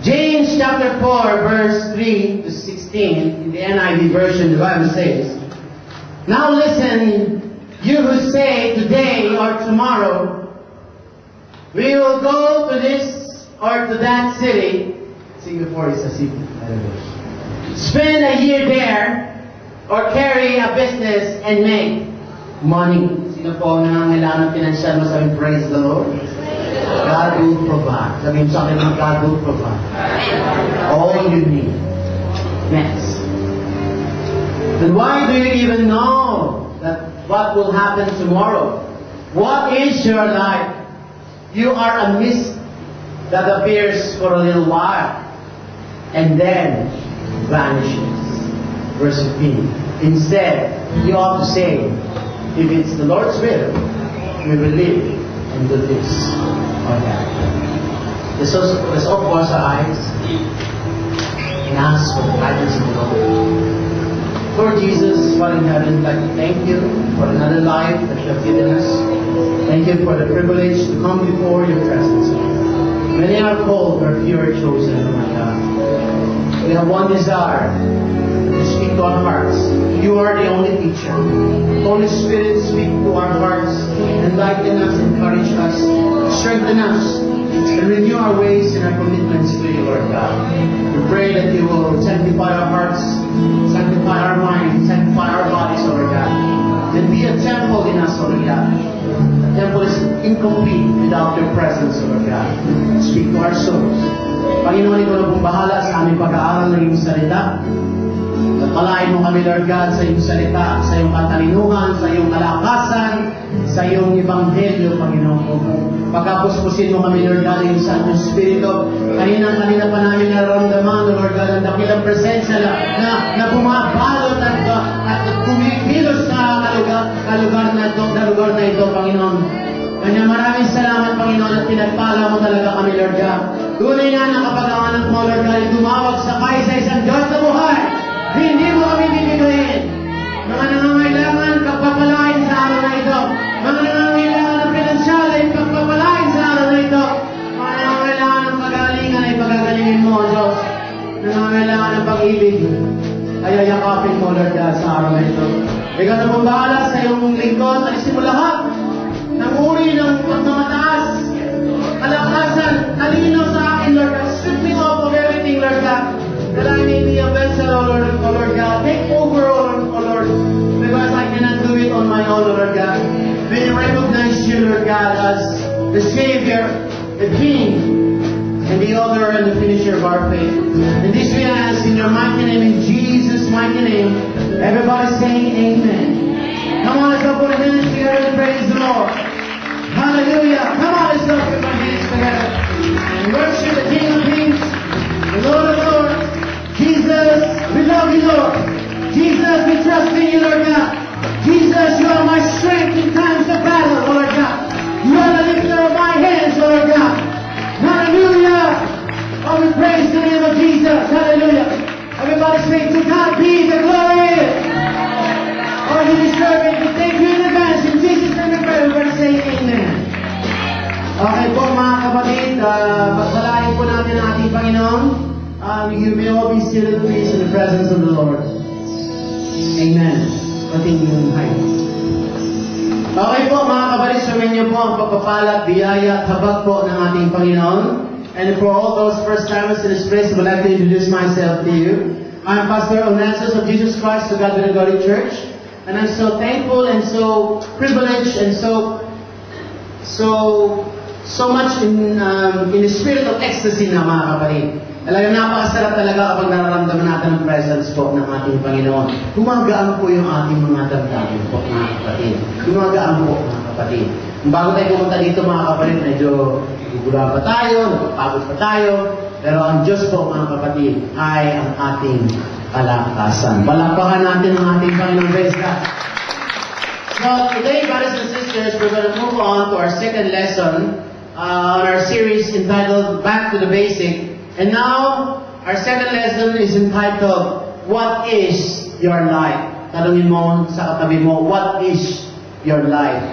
James chapter 4, verse 3 to 16, in the NIV version, the Bible says, "Now listen, you who say today or tomorrow, we will go to this or to that city." Singapore is a city, by the way. "Spend a year there, or carry a business and make money." Sino po ang nangangailangan ng financial mo? Sabihin, praise the Lord. God will provide. Sabihin sa akin, God will provide all you need. Next. Then why do you even know that what will happen tomorrow? What is your life? You are a mist that appears for a little while and then vanishes. Verse 15. Instead, you ought to say, if it's the Lord's will, we will live and do this or that. Let's all close our eyes and ask for the guidance of the Lord. Lord Jesus, Father in heaven, I'd like to thank you for another life that you have given us. Thank you for the privilege to come before your presence. Many are called, but few are chosen, oh my God. We have one desire, to speak to our hearts. You are the only teacher. Holy Spirit, speak to our hearts, enlighten us, encourage us, strengthen us, and renew our ways and our commitments to you, Lord God. We pray that you will sanctify our hearts, sanctify our minds, sanctify our bodies, Lord God. And be a temple in us, Lord God. The temple is incomplete without your presence, Lord God. Speak to our souls. Panginoon, ikaw na pong bahala sa aming pag-aaral ng iyong salita. Palain mo kami, Lord God, sa iyong salita, sa iyong katalinuhan, sa iyong kalakasan, sa iyong ebanghelyo, Panginoon ko. Pagkapuspusin mo kami, Lord God, iyong Santo Espiritu. Kanina pa namin nararamdaman, Lord God, ang dakilang presensya na bumabalot at kumikilos sa lugar na ito, Panginoon. Kanya maraming salamat, Panginoon, at pinagpala mo talaga kami, Lord God. Tunay na kapag ang anak mo, Lord God, tumawag sakay sa isang Diyos na buhay, hindi mo kami bibigyan. Mga nangangailangan, pagpapalain sa araw na ito. Mga nangangailangan ng pinansyal ay pagpapalain sa araw na ito. Mga nangangailangan ng pagalingan ay pagagalingin mo, Diyos. Nangangailangan ng pag-ibig ay ayakapin mo, Lord God, sa araw na ito. Ikaw na pong bahala sa iyong lingkod. Alisin mo lahat ng uri ng pagmamataas, kalakasan, talino sa akin, Lord God. Strip me off of everything, Lord God, that I may be a vessel, O Lord God. Take over, O Lord, because I cannot do it on my own, O Lord God. May I recognize you, Lord God, as the Savior, the King, and the author and the finisher of our faith. And this we ask in your mighty name, in Jesus' mighty name. Everybody saying amen. Come on, let's go put our hands together and praise the Lord. Hallelujah. Come on, let's go put our hands together and worship the King of Kings, the Lord of Lords. Jesus, we love you, Lord. Jesus, we trust in you, Lord God. Jesus, you are my strength in times of battle, Lord God. You are the lifter of my hands, Lord God. Hallelujah. Oh, we praise the name of Jesus. Hallelujah. Everybody say, to God be the glory. Oh, you deserve it. We thank you in advance. In Jesus' name we pray. Everybody say amen. Okay po mga kapatid, pagpalain po natin ang ating Panginoon. You may all be seated, please, in the presence of the Lord. Amen. Continue high. Okay po mga kapatid, sabihin niyo po ang pagpapala, biyaya, habag po ng ating Panginoon. And for all those first timers in this place, I would like to introduce myself to you. I'm Pastor Onassis of Jesus Christ of God with the Glory Church. And I'm so thankful and so privileged and so much in the spirit of ecstasy na mga kapatid. Talagang napakasarap talaga kapag nararamdaman natin ang presence po ng ating Panginoon. Gumagaan po yung ating mga damdamin po mga kapatid. Gumagaan po mga kapatid. Bago tayo pumunta dito mga kapatid, medyo gugula pa tayo, napapagod pa tayo. Pero ang Diyos po mga kapatid ay ang ating kalakasan. Palakpakan natin ang ating Panginoon. Praise God. So today, brothers and sisters, we're going to move on to our second lesson on our series entitled Back to the Basic. And now, our second lesson is entitled, What is Your Life? Tanungin mo sa katabi mo, what is your life?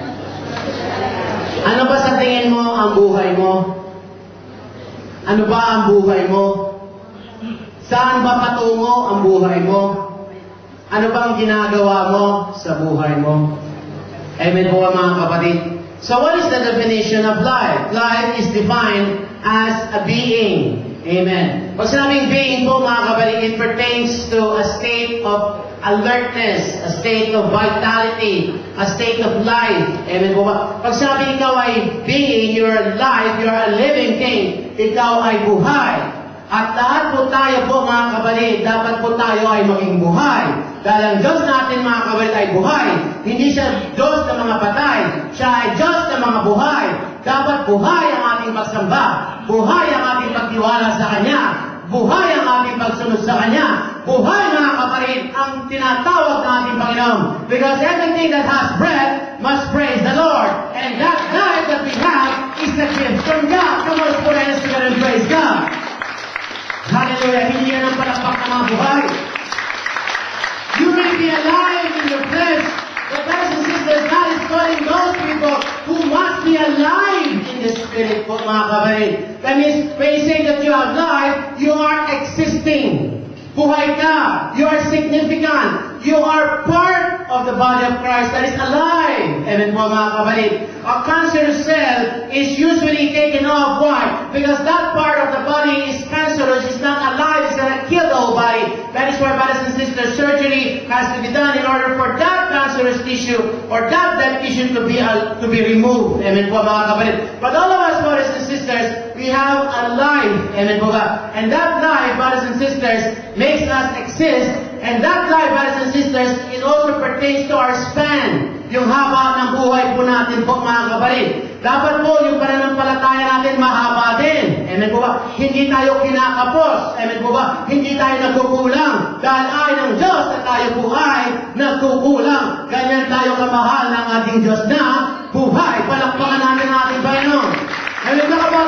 Ano ba sa tingin mo ang buhay mo? Ano ba ang buhay mo? Saan ba patungo ang buhay mo? Ano bang ginagawa mo sa buhay mo? Amen po mga kapatid. So what is the definition of life? Life is defined as a being. Amen. Pag sinabing being po mga kapatid, it pertains to a state of alertness, a state of vitality, a state of life. Amen po ba? Pag sinabing ikaw ay being, you're alive, you're a living thing, ikaw ay buhay. At lahat po tayo po mga kapatid, dapat po tayo ay maging buhay. Dahil ang Diyos natin mga kapatid ay buhay. Hindi siya Diyos ng mga patay. Siya ay Diyos ng mga buhay. Dapat buhay ang ating pagsamba. Buhay ang ating pagtiwala sa Kanya. Buhay ang ating pagsunod sa Kanya. Buhay mga kapatid ang tinatawag ng ating Panginoon. Because everything that has breath must praise the Lord. And that life that we have is a gift from God. Come on, put our hands together and praise God. Hallelujah. Hindi yan ang palakpak ng mga buhay. You may be alive in your flesh, but brothers and sisters, God is calling those people who must be alive in the Spirit po mga kapatid. That means, when you say that you are alive, you are existing. Buhay ka. You are significant. You are part of the body of Christ that is alive. Amen po mga kapatid. A cancerous cell is usually taken off. Why? Because that part of the body is cancerous, it's not alive, it's going to kill the whole body. That is why, brothers and sisters, surgery has to be done in order for that cancerous tissue or that dead tissue to be removed. Amen po mga kapatid. But all of us, brothers and sisters, we have a life. Amen po ba? And that life, brothers and sisters, makes us exist. And that life, brothers and sisters, it also pertains to our span. Yung haba ng buhay po natin po mga kapatid. Dapat po yung pananampalataya natin mahaba din. Amen po ba? Hindi tayo kinakapos. Amen po ba? Hindi tayo nagkukulang. Dahil ay ng Diyos na tayo po ay nagkukulang. Ganyan tayo kamahal ng ating Diyos na buhay. Palakpakan natin ang ating Panginoon. Amen po ba?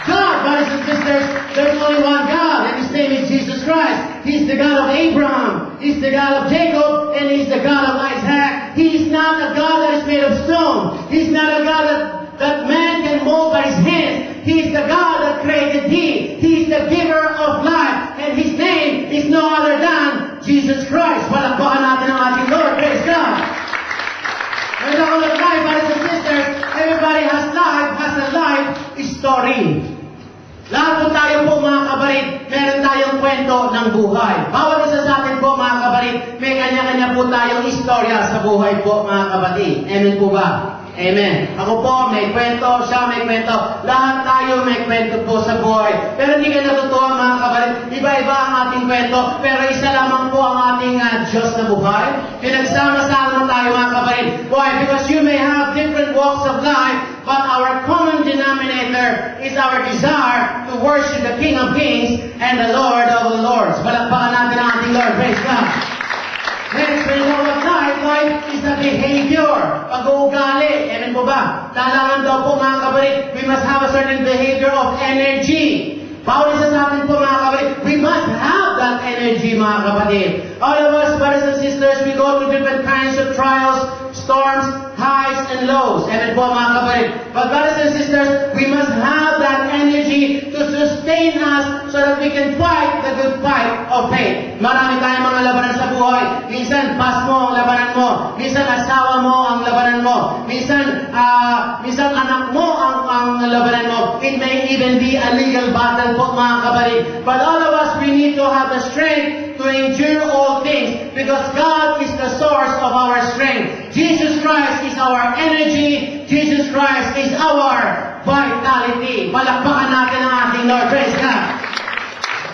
God, brothers and sisters, there's only one God, and His name is Jesus Christ. He's the God of Abraham, He's the God of Jacob, and He's the God of Isaac. He's not a God that is made of stone. He's not a God that man can mold by His hands. He's the God that created thee. He's the giver of life, and His name is no other than Jesus Christ. Palakpakan natin ang ating Lord. Praise God. There's a whole life, brothers and sisters. Everybody has a life story. Lahat po tayo po mga kabarit, meron tayong kwento ng buhay. Bawat isa sa atin po mga kabarit, may kanya-kanya po tayong istorya sa buhay po mga kapatid. Amen po ba? Amen. Ako po, may kwento, siya may kwento. Lahat tayo may kwento po sa buhay. Pero hindi kayo natutuwa mga kabarit. Iba-iba ang ating kwento, pero isa lamang po ang ating Diyos na buhay. Pinagsama-sama tayo mga kabarit. Why? Because you may have different walks of life, but our common denominator is our desire to worship the King of Kings and the Lord of the Lords. Palakpakan natin ang ating Lord. Praise God. Next, when you know what life is a behavior. Pag-uugali. Amen po ba? Kailangan daw po mga kabarit, we must have a certain behavior of energy. Bawal isa sa atin po mga kapatid, we must have that energy mga kapatid. All of us, brothers and sisters, we go through different kinds of trials, storms, highs and lows. Amen po mga kapatid. But brothers and sisters, we must have that energy to sustain us so that we can fight the good fight of faith. Marami tayong mga labanan sa buhay. Minsan, pas mo ang labanan mo. Minsan, asawa mo ang labanan mo. Minsan, anak mo ang labanan mo. It may even be a legal battle po mga kapatid. But all of us, we need to have the strength to endure all things because God is the source of our strength. Jesus Christ is our energy. Jesus Christ is our vitality. Palakpakan natin ang ating Lord. Praise God.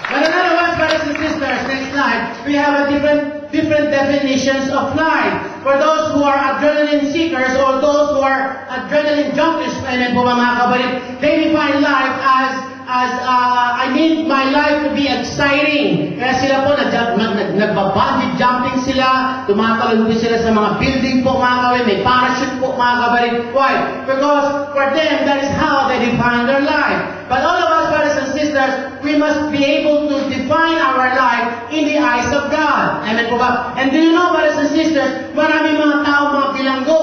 But in other words, brothers and sisters, next slide, we have a different definitions of life. For those who are adrenaline seekers or those who are adrenaline junkies, amen po mga kapatid, they define life as I need my life to be exciting. Kaya sila po, nagbabungee jumping sila, tumatalon po sila sa mga building po mga kapatid, may parachute po mga kapatid. Why? Because for them, that is how they define their life. But all of us, brothers and sisters, we must be able to define our life in the eyes of God. Amen po ba? And do you know, brothers and sisters, maraming mga tao, mga bilanggo.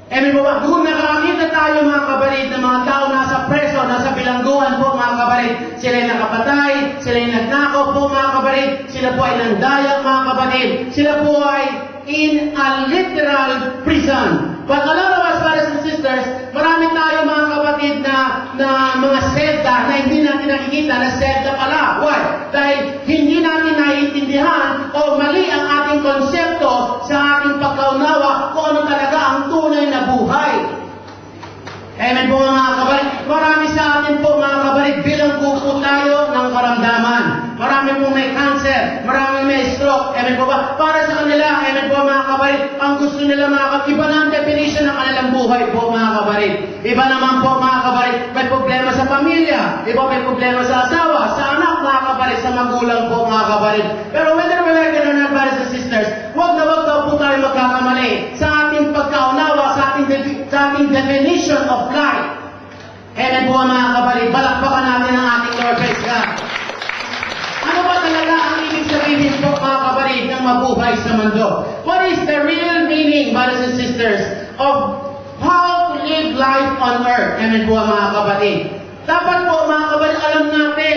Amen po ba? Kung nakakita tayo mga kapatid, na mga tao nasa preso, nasa bilangguan po mga kapatid, Sila po ay nandaya, mga kapatid. Sila po ay in a literal prison. But a lot of us, brothers and sisters, marami tayo mga kapatid na mga selda na hindi natin nakikita na selda pala. Why? Dahil hindi natin naiintindihan o mali ang ating konsepto sa ating pagkaunawa kung ano talaga ang tunay na buhay. Amen po mga kabalit. Marami sa atin po mga kabalit, bilang po tayo ng karamdaman. Marami po may cancer, marami may stroke. Amen po ba? Para sa kanila, amen po mga kabalit, ang gusto nila mga kabalit, iba na ang definition ng kanilang buhay po mga kabalit. Iba naman po mga kabalit, may problema sa pamilya, iba may problema sa asawa, sa anak mga kabalit, sa magulang po mga kabalit. Pero whether we like it or not, brothers and sisters, wag na wag daw po tayo magkakamali sa ating pagkaunawa, sa ating definition of life. Amen po mga kabalit, balakbakan natin ang ating Lord, praise God. Ano ba talaga ang ibig sabihin po mga kabalit ng mabuhay sa mundo? What is the real meaning, brothers and sisters, of how to live life on earth? Amen po mga kabalit. Dapat po mga kabalit, alam natin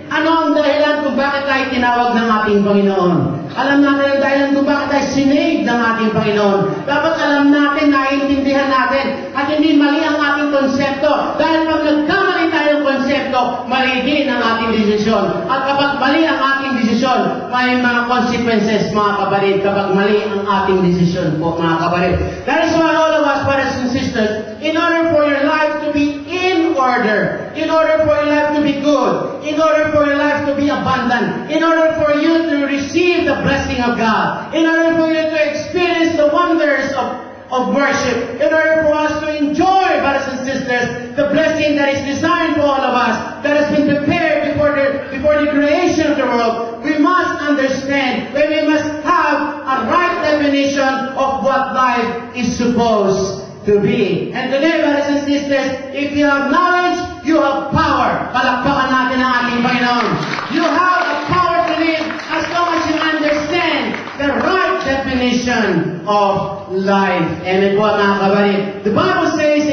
ano ang dahilan kung bakit tayo tinawag ng ating Panginoon. Alam natin ang dahilan kung bakit tayo sinave ng ating Panginoon. Dapat alam natin, naiintindihan natin, at hindi mali ang ating konsepto. Dahil pag nagkamali tayo ng konsepto, mali din ang ating desisyon. At kapag mali ang ating desisyon, may mga consequences mga kabalit kapag mali ang ating desisyon po mga kabalit. That is why all of us, brothers and sisters, in order for your life to be in order, in order for your life to be good, in order for your life to be abundant, in order for you to receive the blessing of God, in order for you to experience the wonders of worship, in order for us to enjoy, brothers and sisters, the blessing that is designed for all of us, that has been prepared before the creation of the world, we must understand, we must have a right definition of what life is supposed to be. And today, brothers and sisters, if you have knowledge, you have power. Palakpakan natin ang ating Panginoon. You have the power to live as long as you understand the right definition of life. Amen po mga kabalit. The Bible says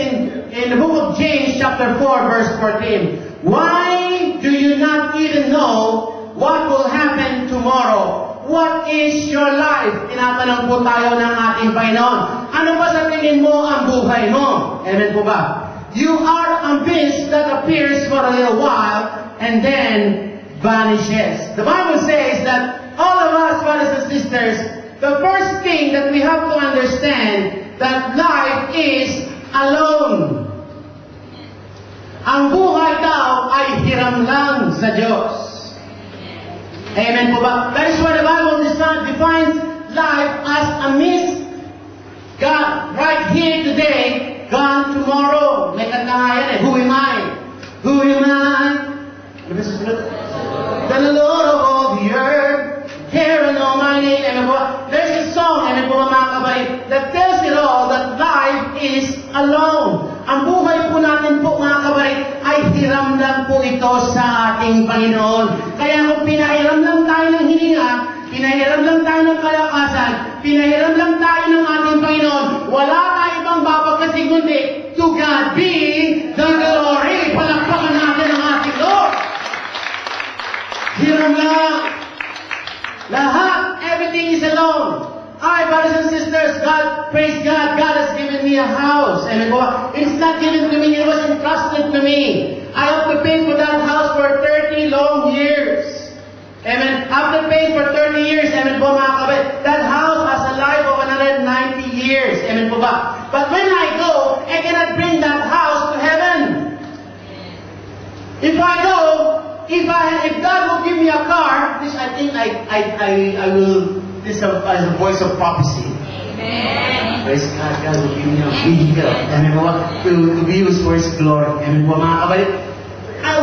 in the book of James chapter 4 verse 14, why do you not even know what will happen tomorrow? What is your life? Tinatanong po tayo ng ating Panginoon. Ano ba sa tingin mo ang buhay mo? Amen po ba? You are a mist that appears for a little while and then vanishes. The Bible says that all of us, brothers and sisters, the first thing that we have to understand that life is alone. Ang buhay daw ay hiram lang sa Diyos. Amen po ba? That is why the Bible defines life as a mist. God, right here today, gone tomorrow. May kanta nga yan eh. Who am I? Who am I? The Lord of all the earth, care and know my name. Amen po ba? There's a song, amen po ba mga kabalit, that tells it all that life is alone. Ang buhay po natin po mga kabalit ay hiram lang po ito sa ating Panginoon. Kaya kung pinahiram lang tayo ng hininga, pinahiram lang tayo ng kalakasan, pinahiram lang tayo ng ating Panginoon, wala tayong ibang babagkasing kundi to God be the glory. Palakpakan natin ang ating Lord. Hiram lang. Lahat, everything is alone. I, brothers and sisters, God, praise God, God has given me a house. Amen po ba? It's not given to me, it was entrusted to me. I have to pay for that house for 30 long years. Amen. After paying for 30 years, amen po mga kabit, that house has a life of another 90 years. Amen po ba? But when I go, I cannot bring that house to heaven. If I go, if God will give me a car, this I think I will, this is a voice of prophecy. Amen. Praise God, God will give me a vehicle. Amen po ba? To be used for His glory. Amen po mga kabit.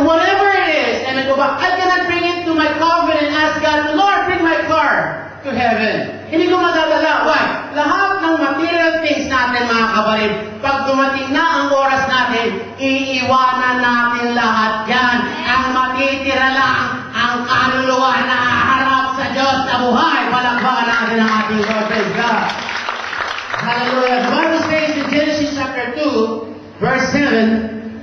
Whatever it is, amen po ba? I cannot bring it to my coffin and ask God, Lord, bring my car to heaven. Hindi ko madadala. Why? Lahat ng material things natin, mga kabalit, pag dumating na ang oras natin, iiwanan natin lahat yan. Ang matitira lang, ang kaluluwa na harap sa Diyos na buhay. Palakpakan natin ang ating Lord. Praise God. Hallelujah. The Bible says in Genesis chapter 2, verse 7,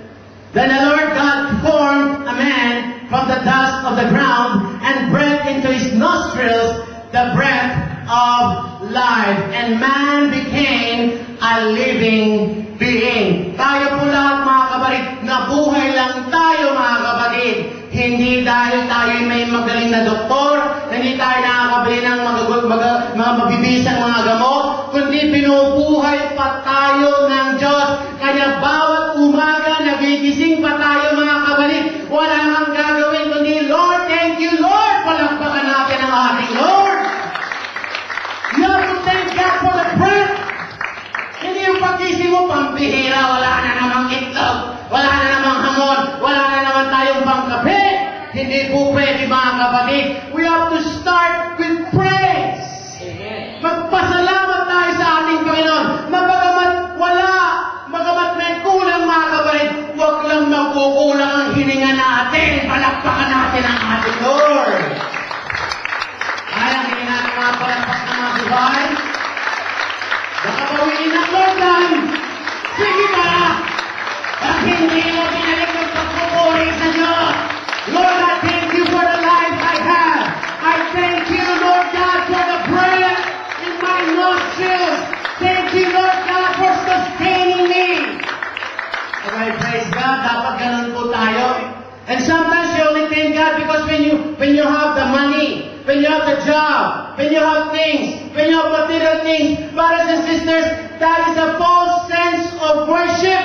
then the Lord God formed a man from the dust of the ground and breathed into his nostrils the breath of life. And man became a living being. Tayo po lahat mga kapatid, nabuhay lang tayo mga kapatid. Hindi dahil tayo may magaling na doktor, hindi tayo nakakabili ng mga mabibisang mga gamot, kundi binubuhay pa tayo ng Diyos. Kaya bawat umaga, nagigising pa tayo mga kapatid. Wala kang gagawin kundi, Lord, thank you, Lord. Palakpakan natin ang ating Lord. You have to thank God for the breath. Hindi yung pag-ising mo, pambihira, wala na namang itlog, wala na namang hamon, wala na naman tayong pangkape. Hindi po pwede mga kapatid. We have to start with praise. Magpasalamat tayo sa ating Panginoon. Magamat may kulang mga kapatid, huwag lang magkukulang ang hininga natin. Palakpakan natin ang ating Lord. Kaya hindi natin mga palakpak na mga buhay. Baka bawiin ang Lord lang. Sige ba? At hindi mo pinalik ng pagpupuri sa Diyos. Lord, I thank you for the life I have. I thank you, Lord God, for the breath in my nostrils. Thank you, Lord God, for sustaining me. Okay, praise God. Dapat ganun po tayo. And sometimes you only thank God because when you have the money, when you have the job, when you have things, when you have material things, brothers and sisters, that is a false sense of worship.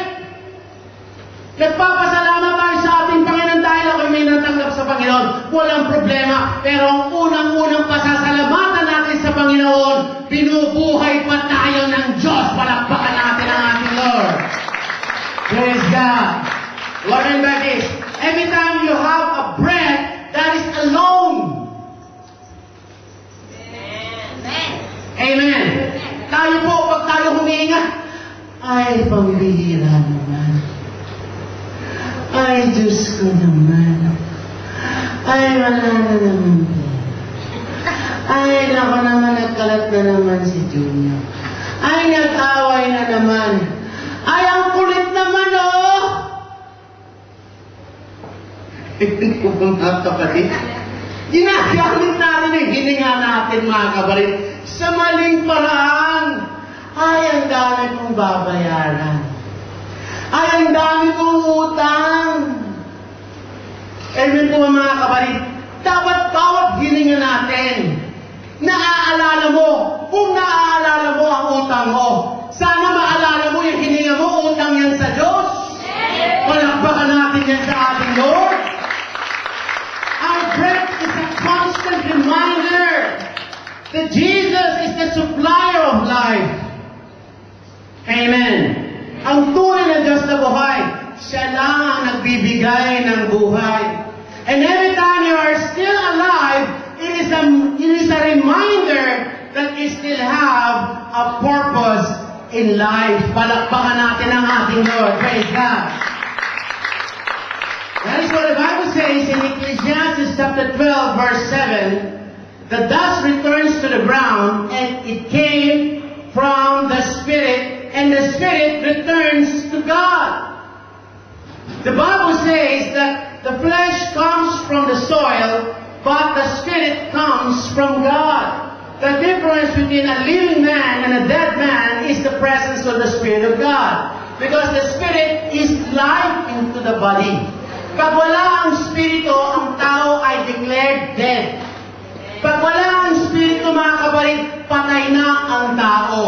Nagpapasalamat tayo sa ating Panginoon dahil ako may natanggap sa Panginoon. Walang problema. Pero ang unang-unang pasasalamatan natin sa Panginoon, binubuhay pa tayo ng Diyos. Palakpakan natin ang ating Lord. Praise God. What I mean by this? Every time you have a breath, that is alone. Amen. Amen. Tayo po, pag tayo huminga, ay, pambihira naman. Ay, Diyos ko naman. Ay, wala na naman. Ay, naku naman, nagkalat na naman si Junior. Ay, nag-away na naman. Ay, ang kulit naman, oh! Hindi ko mga kapatid. Ginagamit natin ang hininga natin, mga kapatid, sa maling paraan. Ay, ang dami kong babayaran. Ay, ang dami kong utang. Amen po mga kapatid. Dapat bawat hininga natin, naaalala mo, kung naaalala mo ang utang mo, sana maalala mo yung hininga mo, utang yan sa Diyos. Palakpakan natin yan sa ating Lord. Our breath is a constant reminder that Jesus is the supplier of life. Amen. Ang tunay na Diyos na buhay, siya lang ang nagbibigay ng buhay. And every time you are still alive, it is a reminder that you still have a purpose in life. Palakpakan natin ang ating Lord. Praise God. That is what the Bible says in Ecclesiastes chapter 12, verse 7. The dust returns to the ground, and it came from the Spirit, and the Spirit returns to God. The Bible says that the flesh comes from the soil, but the Spirit comes from God. The difference between a living man and a dead man is the presence of the Spirit of God. Because the Spirit is life into the body. Pag wala ang Spirito, ang tao ay declared dead. Pag wala ang Spirito, mga kapatid, patay na ang tao.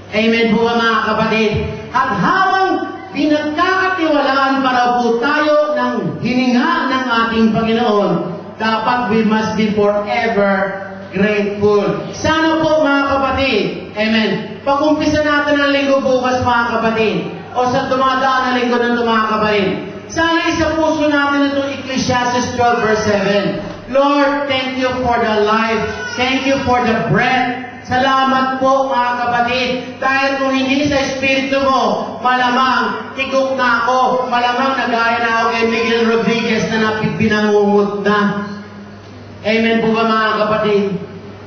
Amen po mga kapatid. At habang pinagkakatiwalaan para po tayo ng hininga ng ating Panginoon, dapat we must be forever grateful. Sana po mga kapatid, amen, pag-umpisa natin ang linggo bukas mga kapatid, o sa dumadaan na linggo ng mga kapatid, sana isa puso natin itong Ecclesiastes 12 verse 7. Lord, thank you for the life. Thank you for the breath. Salamat po mga kapatid. Dahil kung hindi sa Espiritu mo, malamang tigok na ako. Malamang nagaya na ako kay Miguel Rodriguez na pinangungut na. Amen po ba mga kapatid?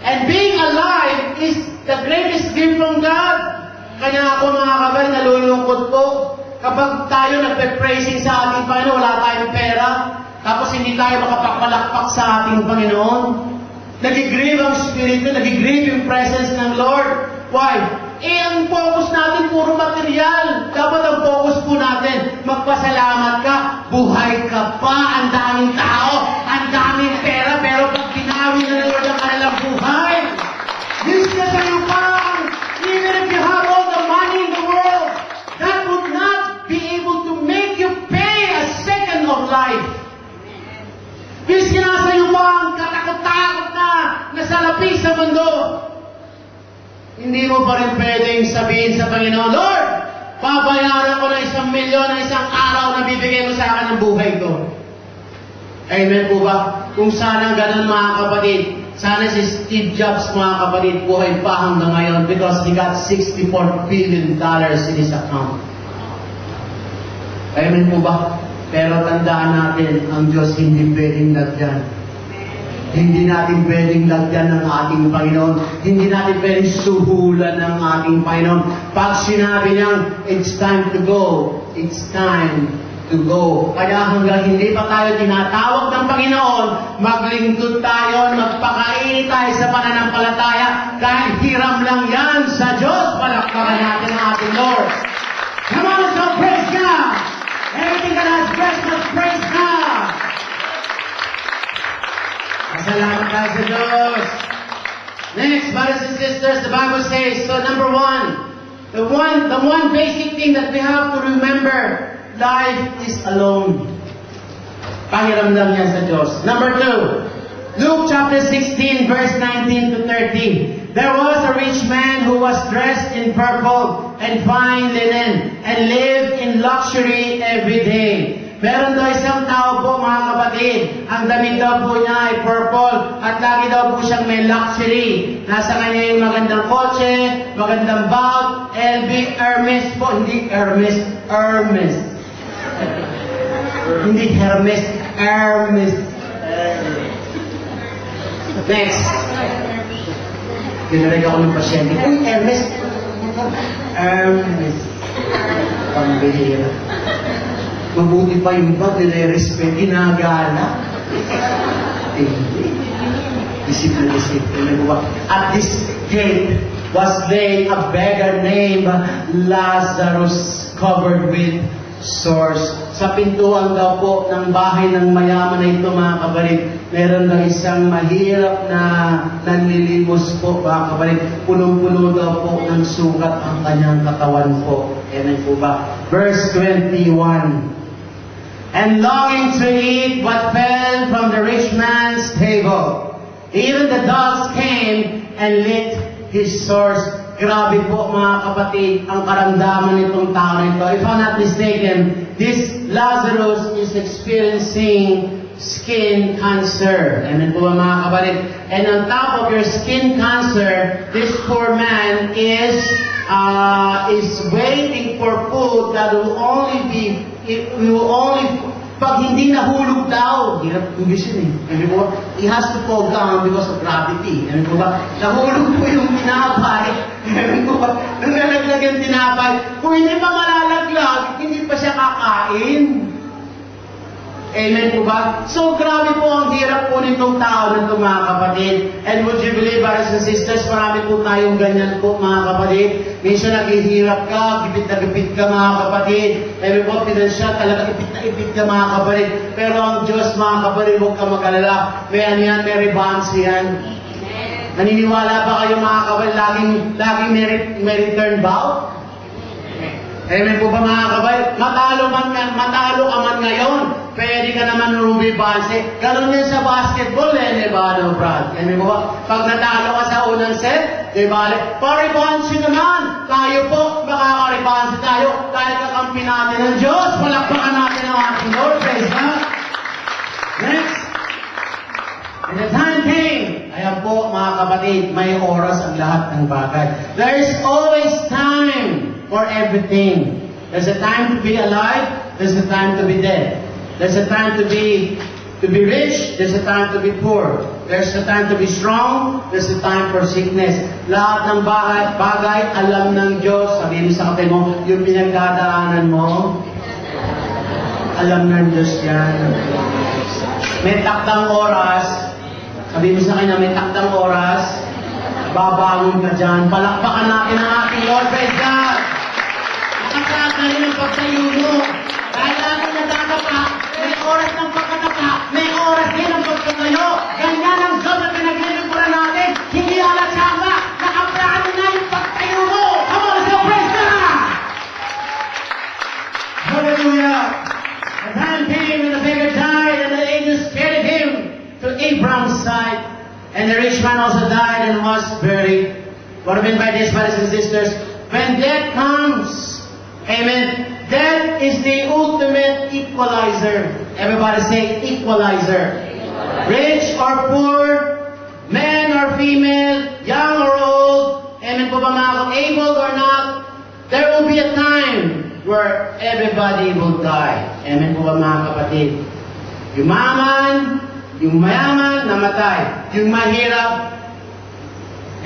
And being alive is the greatest gift from God. Kaya ako mga kapatid, nalulungkot ko. Kapag tayo nagpe-praising sa ating Panginoon, wala tayong pera. tapos hindi tayo makapagpalakpak sa ating Panginoon. Nagigrieve ang Espiritu, nagigrieve yung presence ng Lord. Why? Ang focus natin puro material. Dapat ang focus po natin, magpasalamat ka, buhay ka pa, ang daming tao, ang daming pera, pero pag pinawi na ng Lord ang kanilang buhay, this na sa'yo pa, even if you have all the money in the world, that would not be able to make you pay a second of life. Bis nasa iyo pa ang katakot-takot na nasalapi sa mundo, hindi mo pa rin pwedeng sabihin sa Panginoon, Lord, pabayaran ko na 1 milyon na isang araw na bibigay mo sa akin ng buhay ko. Amen po ba? Kung sana ganun mga kapatid, sana si Steve Jobs mga kapatid buhay pa hanggang ngayon because he got $64 billion in his account. Amen po ba? Pero tandaan natin, ang Diyos hindi pwedeng lagyan. Hindi natin pwedeng lagyan ng ating Panginoon. Hindi natin pwedeng suhulan ng ating Panginoon. Pag sinabi niyang, it's time to go, it's time to go. Kaya hanggang hindi pa tayo tinatawag ng Panginoon, maglingkod tayo, magpakaini tayo sa pananampalataya, kahit hiram lang yan sa Diyos, palakpakan natin ang ating Lord. Come on, so praise God! Everything that has breath, let's praise God! Salamat tayo sa Diyos. Next, brothers and sisters, the Bible says, so number one, the one basic thing that we have to remember, life is alone. Pahiramdam niya sa Diyos. Number two, Luke chapter 16, verse 19 to 30. There was a rich man who was dressed in purple and fine linen and lived in luxury every day. Meron daw isang tao po mga kapatid, ang damit daw po niya ay purple at lagi daw po siyang may luxury. Nasa kanya yung magandang kotse, magandang bag, LV, Hermes po, hindi Hermes, Hermes. Hindi Hermes, Hermes. Next. Dinalag ako ng pasyente. Uy, Hermes. Hermes. Pambihira. Mabuti pa yung bag, nire-respect, ginagala. Disiplin. At this gate was laid a beggar named Lazarus, covered with sores. Sa pintuan daw po ng bahay ng mayaman na ito mga kabalit, meron daw isang mahirap na nanlilimos po mga kabalit. Punong-puno daw po ng sugat ang kanyang katawan po. Amen po ba? Verse 21. And longing to eat what fell from the rich man's table. Even the dogs came and licked his sores. Grabe po mga kapatid, ang karamdaman nitong tao nito. If I'm not mistaken, this Lazarus is experiencing skin cancer. Amen po mga kapatid. And on top of your skin cancer, this poor man is waiting for food that will only be, pag hindi nahulog daw, hirap English yun eh. He has to fall down because of gravity. Amen po ba? Nahulog po yung tinapay. Amen po ba? Nung nalaglag yung tinapay, kung hindi pa malalaglag, hindi pa siya kakain. Amen po ba? So, grabe po ang hirap po nitong tao na ito, mga kapatid. And would you believe, brothers and sisters, marami po tayong ganyan po, mga kapatid. Minsan naghihirap ka, gipit na gipit ka, mga kapatid. Amen po, pinansyal, talaga ipit na ipit ka, mga kapatid. Pero ang Diyos, mga kapatid, huwag ka mag-alala. May ano yan, may rebalance yan. Naniniwala ba kayo, mga kapatid, laging may return bout? Amen po ba mga kabay? Matalo ka man ngayon, pwede ka naman Ruby Banse. Ganun yan sa basketball, Nevado, Brad. Amen po ba? Pag natalo ka sa unang set, diba? Paribanse naman. Tayo po, makakaribanse tayo. Dahil kakampi natin ng Diyos. Palakpakan natin ang ating Lord. Praise God. Next. And the time came. Ayan po mga kapatid, may oras ang lahat ng bagay. There is always time for everything. There's a time to be alive, there's a time to be dead. There's a time to be rich, there's a time to be poor. There's a time to be strong, there's a time for sickness. Lahat ng bagay alam ng Diyos. Sabihin sa kapatid mo, yung pinagdadaanan mo, alam ng Diyos yan. May takdang oras. Sabi mo sa kanya, may takdang oras. Babangon ka dyan. Palakpakan natin ang ating Lord. Praise God. Nakasaan na rin ang pagtayo mo. Dahil natin nadadapa, may oras ng pagkatapa, may oras din ang pagkatayo. Ganyan ang Diyos na pinaglilingkuran natin. Hindi alatsaka. Nakaplano na yung pagtayo mo. Come on, so praise God. Hallelujah. The time came and the beggar died, and the angels carried him to Abraham's side. And the rich man also died and was buried. What I mean by this, brothers and sisters, when death comes, amen, death is the ultimate equalizer. Everybody say equalizer. Rich or poor, man or female, young or old, amen po ba mga kapatid, able or not, there will be a time where everybody will die. Amen po ba mga kapatid? Yung mayaman, namatay. Yung mahirap,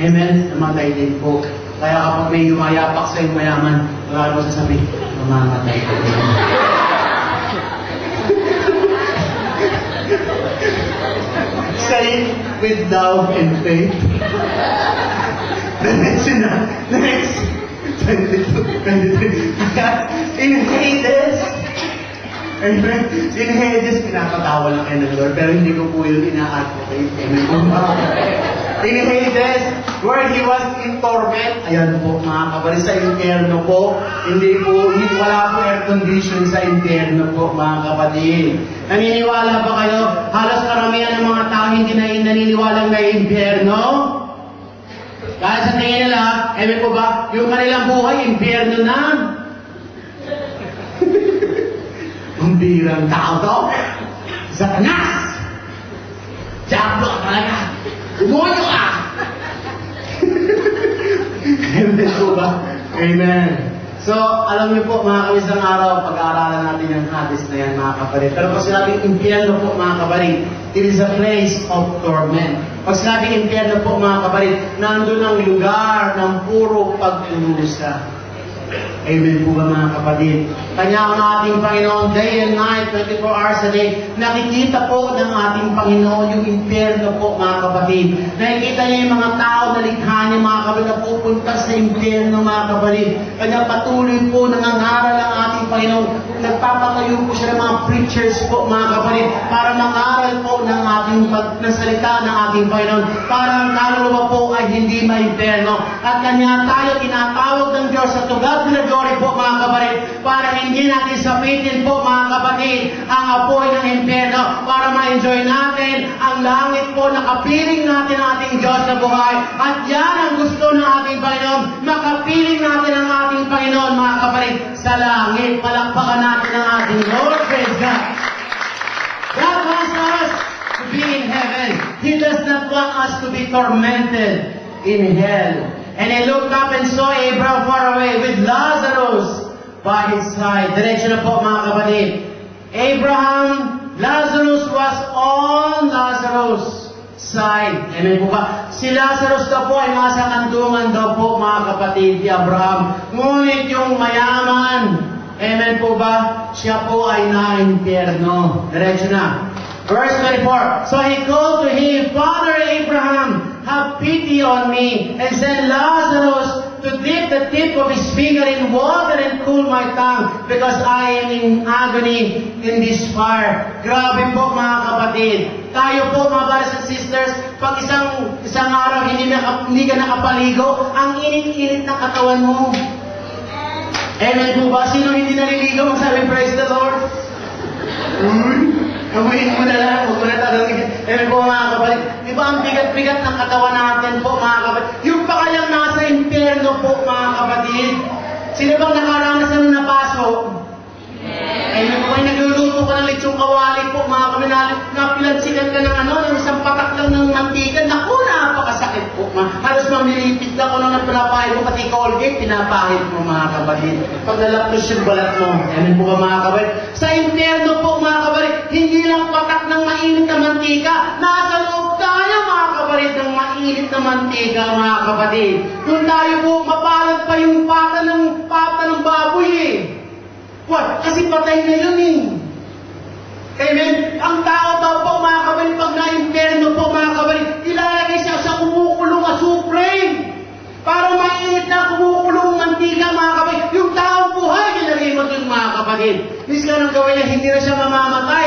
amen, namatay din po. Kaya kapag may yumayapak sa yung mayaman, wala mo sasabihin, mamamatay ko din. Say it with love and faith. The next 22, 23. In Hades, amen. In Hades, pinapatawa lang kayo ng Lord, pero hindi ko po yun ina-advocate. Amen po ba? In Hades, where he was in torment, ayan po mga kapatid, sa impyerno po, wala po air condition sa impyerno po mga kapatid. Naniniwala ba kayo? Halos karamihan ng mga tao hindi na naniniwala na impyerno. Dahil sa tingin nila, amen po ba, yung kanilang buhay, impyerno na. Ang birang tao to, Satanas! Diablo talaga! Demonyo ka! Amen po ba? Amen. So, alam niyo po mga kamisang araw, pag-aaralan natin yung Hades na yan mga kapatid. Pero pag sinabing impyerno po mga kapatid, it is a place of torment. Pag sinabing impyerno po mga kapatid, nandun ang lugar ng puro pagkurusa. Amen po ba mga kapatid? Kanya ang ating Panginoon, day and night, 24 hours a day, nakikita po ng ating Panginoon yung impyerno po mga kapatid. Nakikita niya yung mga tao na likha niya mga kapatid na pupunta sa impyerno mga kapatid. Kanya patuloy po nangangaral ang ating Panginoon. Nagpapatayo po siya ng mga preachers po mga kapatid para mangaral po ng salita ng ating Panginoon. Para ang kaluluwa po ay hindi maimpyerno. At kanya tayo tinatawag ng Diyos sa tugad na glory po mga kapatid, para hindi natin sapitin po mga kapatid ang apoy ng impyerno, para ma-enjoy natin ang langit po, nakapiling natin ang ating Diyos na buhay. At yan ang gusto ng ating Panginoon, makapiling natin ang ating Panginoon mga kapatid sa langit. Palakpakan natin ang ating Lord. Praise God. God wants us to be in heaven. He does not want us to be tormented in hell. And he looked up and saw Abraham far away with Lazarus by his side. Diretso na po mga kapatid. Lazarus was on Lazarus' side. Amen po ba? Si Lazarus daw po ay nasa kandungan daw po mga kapatid ni Abraham. Ngunit yung mayaman, amen po ba? Siya po ay na-impyerno. Diretso na. Verse 24. So he called to him, Father Abraham, have pity on me, and send Lazarus to dip the tip of his finger in water and cool my tongue, because I am in agony in this fire. Grabe po mga kapatid. Tayo po mga brothers and sisters, pag isang araw hindi ka nakapaligo, ang init-init ng katawan mo. Amen po ba? Sino hindi naliligo? Magsabi, praise the Lord. Kamuhin mo na lang, huwag mo na tanongin. Amen po mga kapatid. Di ba ang bigat-bigat ng katawan natin po mga kapatid? Yung pa kayang nasa impyerno po mga kapatid. Sino bang nakaranas ng napasok? Amen po kayo, nagluluto ka ng lechong kawali po mga kapatid. Napilansikan ka ng ng isang patak lang ng mantika. Naku, napakasakit po. Halos mamilipit na ko nang pinapahid mo, pati Colgate, pinapahid mo mga kapatid. Pag nalapos yung balat mo, amen po ba mga kapatid? Sa impyerno po mga kapatid, hindi lang patak ng mainit na mantika, nasa loob tayo mga kapatid ng mainit na mantika mga kapatid. Kung tayo po, mapalad pa yung pata ng baboy eh. What? Kasi patay na yun eh. Amen? Ang tao Miss ka nang gawin niya, hindi na siya mamamatay.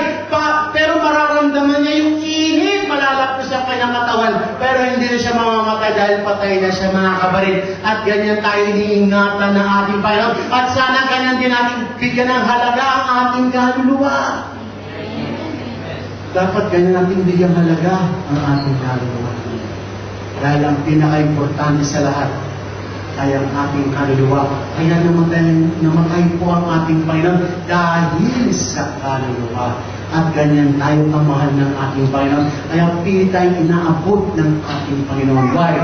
Pero mararamdaman niya yung init, malalapos sa kanyang katawan. Pero hindi na siya mamamatay dahil patay na siya, mga kabarit. At ganyan tayo iniingatan ng ating Panginoon. At sana ganyan din natin bigyan ng halaga ang ating kaluluwa. Dapat ganyan natin bigyan halaga ang ating kaluluwa. Dahil ang pinaka-importante sa lahat ay ang ating kaluluwa. Kaya namatay po ang ating Panginoon dahil sa kaluluwa. At ganyan tayo kamahal ng ating Panginoon. Kaya pilit tayong inaabot ng ating Panginoon. Why?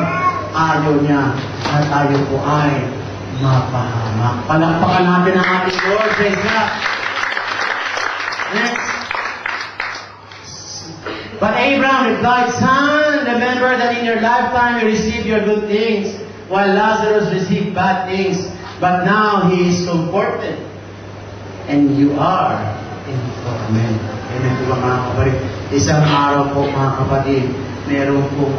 Ayaw niya na tayo po ay mapahamak. Palakpakan natin ang ating Lord. Praise God. Next. But Abraham replied, Son, remember that in your lifetime you received your good things, while Lazarus received bad things. But now he is comforted, and you are in torment. Amen po mga kapatid. Isang araw po mga kapatid, meron pong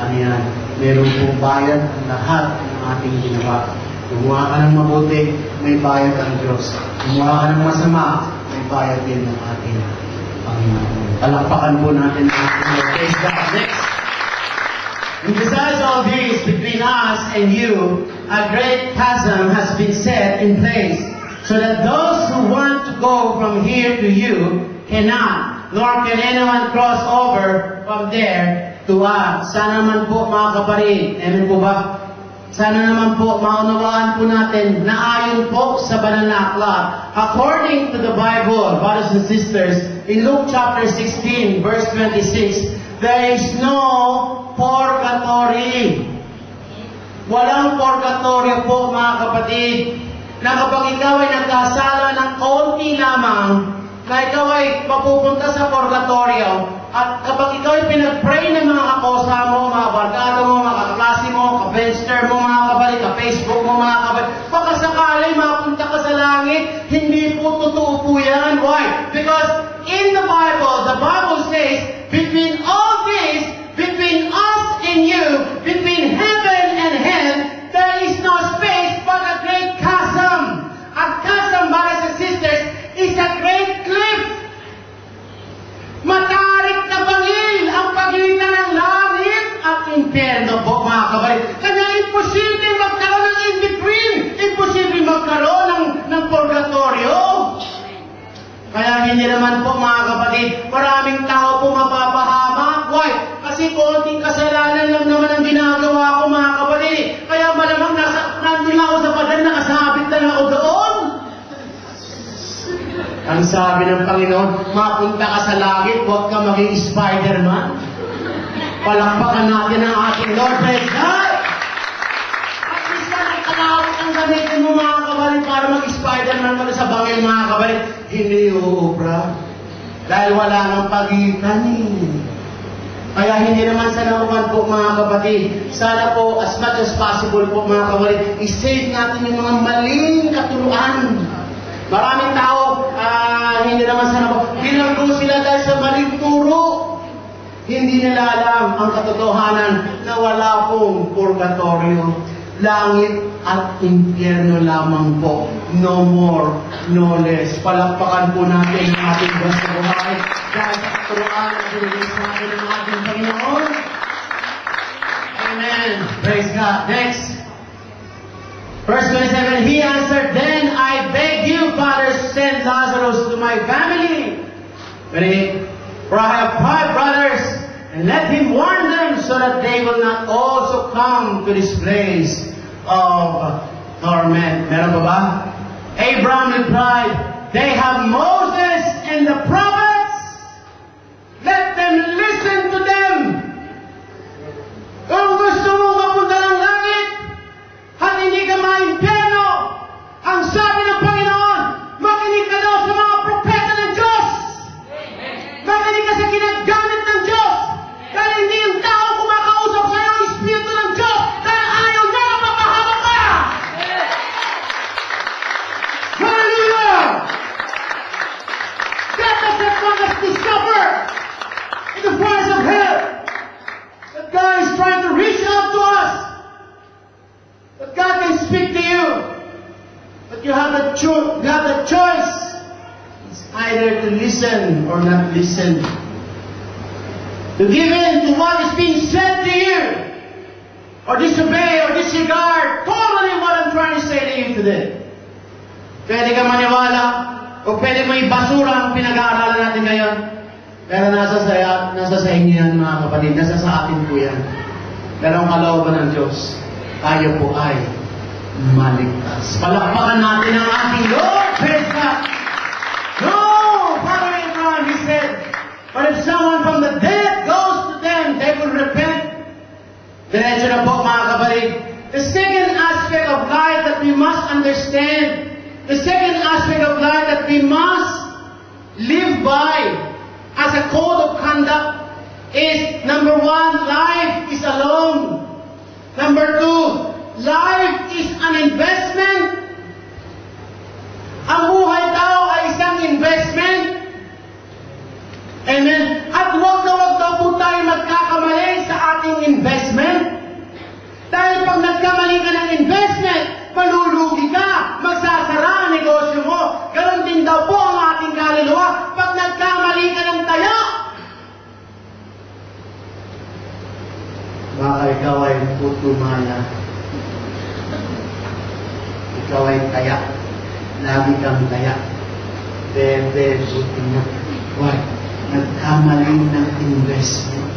meron pong bayad ang lahat ng ating ginawa. Gumawa ka ng mabuti, may bayad ang Diyos. Gumawa ka ng masama, may bayad din ng ating Panginoon. Palakpakan po natin ang ating Lord. Praise God. Next. And besides all this, between us and you, a great chasm has been set in place, so that those who want to go from here to you cannot, nor can anyone cross over from there to us. Sana naman po mga kapatid, amen po ba? Sana naman po maunawaan po natin na ayon po sa banal na aklat, according to the Bible, brothers and sisters, in Luke chapter 16, verse 26, there is no purgatory. Walang purgatory po mga kapatid, na kapag ikaw ay nagkasala ng konti lamang, na ikaw ay mapupunta sa purgatorio, at kapag ikaw ay pinag-pray ng mga kakosa mo, mga barkada mo, mga kaklase mo, ka-benster mo, mga kapatid, ka-Facebook mo, mga kapatid, baka sakali mapunta ka sa langit, hindi po totoo po yan. Why? Because in the Bible says, between all this, between us and you, between heaven and hell, there is no space but a great chasm. A chasm, brothers and sisters, is a great cliff. Matarik na bangil ang pagitan ng langit at impyerno po mga kapatid. Kaya imposible magkaroon ng in-between. Imposible magkaroon ng purgatorio. Kaya hindi naman po mga kapatid, maraming tao po mapapahamak. Why? Kasi konting kasalanan lang naman ang ginagawa ko mga kapatid. Kaya malamang nandun ako sa padan, nakasabit lang ako doon. Ang sabi ng Panginoon, mapunta ka sa langit, huwag ka maging Spider-Man. Palakpakan natin ang ating Lord. Praise God! At least ka nagkalawit ang gamitin mo mga kabalit para mag-Spider-Man ka sa bangil mga kabalit. Hindi uubra. Dahil wala nang pagitan Kaya hindi naman sa nakuhan po mga kapatid. Sana po, as much as possible po mga kabalit, i-save natin yung mga maling katuluan. Maraming tao, hindi naman sana po, binanggo sila dahil sa maling turo. Hindi nila alam ang katotohanan na wala pong purgatorio. Langit at impyerno lamang po. No more, no less. Palakpakan po natin ang ating Diyos sa buhay dahil sa katuruan at binigay sa atin ng ating Panginoon. Amen. Praise God. Next. Verse 27, he answered, Then I beg you, Father, send Lazarus to my family. For I have 5 brothers, and let him warn them so that they will not also come to this place of torment. Meron ba ba? Abraham replied, They have Moses and the prophets. Let them listen to them. Kung gusto mo mapunta ng langit, at hindi ka ma-impyerno, ang sabi ng Panginoon, makinig ka daw sa mga propeta ng Diyos. Makinig ka sa ginagamit ng Diyos. Dahil hindi yung tao kumakausap sa iyo ang Espiritu ng Diyos. Dahil ayaw niya na mapahamak ka. Hallelujah! That doesn't want us to suffer in the fires of hell. That God is trying to reach out to us. But God can speak to you. But you have the choice. It's either to listen or not listen. To give in to what is being said to you. Or disobey or disregard. Totally what I'm trying to say to you today. Pwede ka maniwala o pwede mo ibasura ang pinag-aaralan natin ngayon. Pero nasa sa inyo yan mga kapatid. Nasa sa atin po yan. Pero ang kalooban ng Diyos, tayo po ay maligtas. Palakpakan natin ang ating Lord. Praise God. No! Father Abraham, he said, but if someone from the dead goes to them, they will repent. Diretso na po mga kapatid. The second aspect of life that we must understand, the second aspect of life that we must live by as a code of conduct is, number one, life is alone. Number two, life is an investment. Ang buhay daw ay isang investment. Amen. At huwag na huwag daw po tayo magkakamali sa ating investment. Dahil pag nagkamali ka ng investment, malulugi ka, magsasara ang negosyo mo. Ganon din daw po ang ating kaluluwa. Pag nagkamali ka ng taya, baka ikaw ay putumaya. Ikaw ay taya. Lagi kang taya. Bebe, buti na. Why? Nagkamali ng investment.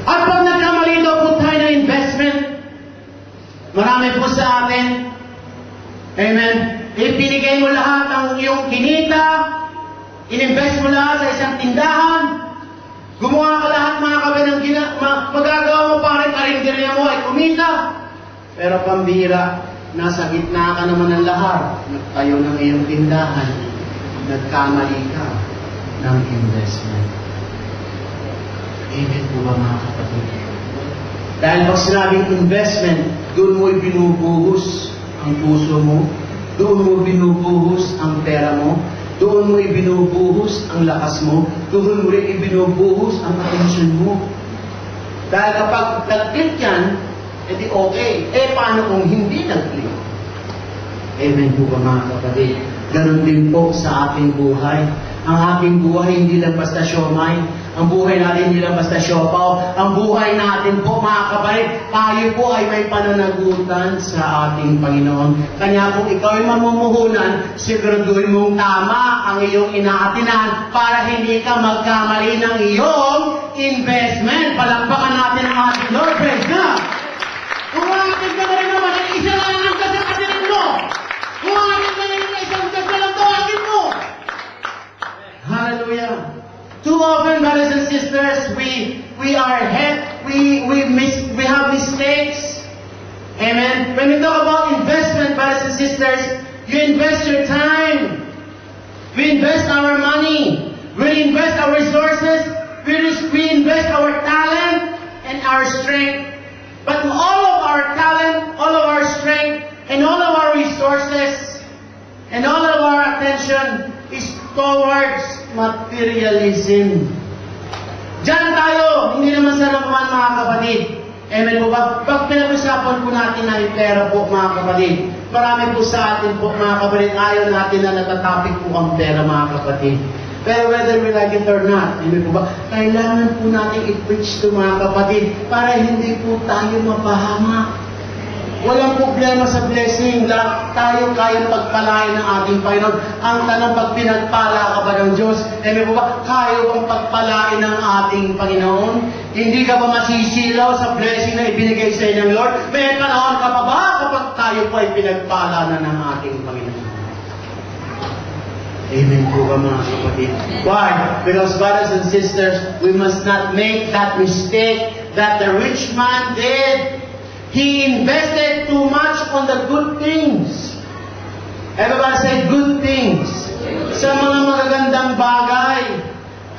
At pag nagkamali daw po tayo ng investment, marami po sa atin, amen, ipinigay mo lahat ang iyong kinita, ininvest mo lahat sa isang tindahan, gumawa ka lahat mga kabinang magagawa mo parang karinderya mo ay kumita, pero pambira, nasa gitna ka naman ng lahar, nagtayo ng iyong tindahan, nagkamali ka ng investment. Amen po ba mga kapatid? Dahil pag sinabing investment, doon mo ibinubuhos ang puso mo, doon mo binubuhos ang pera mo, doon mo ibinubuhos ang lakas mo, doon mo rin ibinubuhos ang atensyon mo. Dahil kapag nag-click yan, edi okay. Paano kung hindi nag-click? Amen po ba mga kapatid? Ganon din po sa ating buhay. Ang ating buhay hindi lang basta siomay. Ang buhay natin hindi lang basta siopaw. Ang buhay natin po mga kapatid, tayo po ay may pananagutan sa ating Panginoon. Kanya kung ikaw ay mamumuhunan, siguraduhin mong tama ang iyong inaatinan para hindi ka magkamali ng iyong investment. Palakpakan natin ang ating Lord. Praise God! Kung ating ka na rin naman, isa lang ang kasapatirin mo. Kung ating ka na rin isang kasalang tawagin mo. Hallelujah. Too often, brothers and sisters, we have mistakes. Amen. When we talk about investment, brothers and sisters, you invest your time. We invest our money. We invest our resources. We invest our talent and our strength. But all of our talent, all of our strength, and all of our resources, and all of our attention is towards materialism. Diyan tayo, hindi naman sa naman mga kapatid. Amen po ba? Pag pinag-usapan po natin na yung pera po mga kapatid, marami po sa atin po mga kapatid, ayaw natin na natatapik po ang pera mga kapatid. Pero whether we like it or not, hindi po ba? Kailangan po natin i-preach to mga kapatid para hindi po tayo mapahamak. Walang problema sa blessing. Tayo kayang pagpalain ng ating Panginoon. Ang tanong, pag pinagpala ka ba ng Diyos? Hindi po ba? Kaya bang pagpalain ng ating Panginoon? Hindi ka ba masisilaw sa blessing na ibinigay sa inyo ng Lord? May panahon ka pa ba kapag tayo po ay pinagpala na ng ating Panginoon? Amen po ba mga kapatid? Why? Because brothers and sisters, we must not make that mistake that the rich man did. He invested too much on the good things. Everybody say good things. Sa mga magagandang bagay.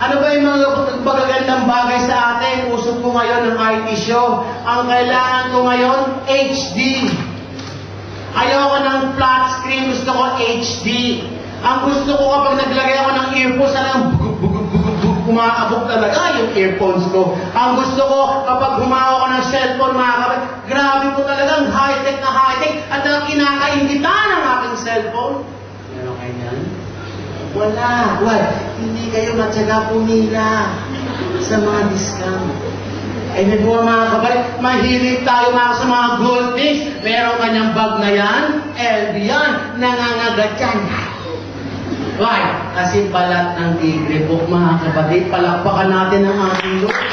Ano ba yung mga magagandang bagay sa atin? Usap ko ngayon ng IT show. Ang kailangan ko ngayon, HD. Ayoko ng flat screen, gusto ko HD. Ang gusto ko kapag naglagay ako ng earphones, kumakabog talaga yung earphones ko. Ang gusto ko, kapag humawa ko ng cellphone, grabe ko talagang high-tech na high-tech at kinakaingitan ang aking cellphone. Ano kayo yan? Wala. Why? Hindi kayo matyaga pumila sa mga discount. Amen po mga kabalik, mahilig tayo sa mga gold things. Meron kanyang bag na yan, LV yan, nangangagat yan. Why? Kasi balat ng tigre po mga kapatid, palakpakan natin ang ating Lord.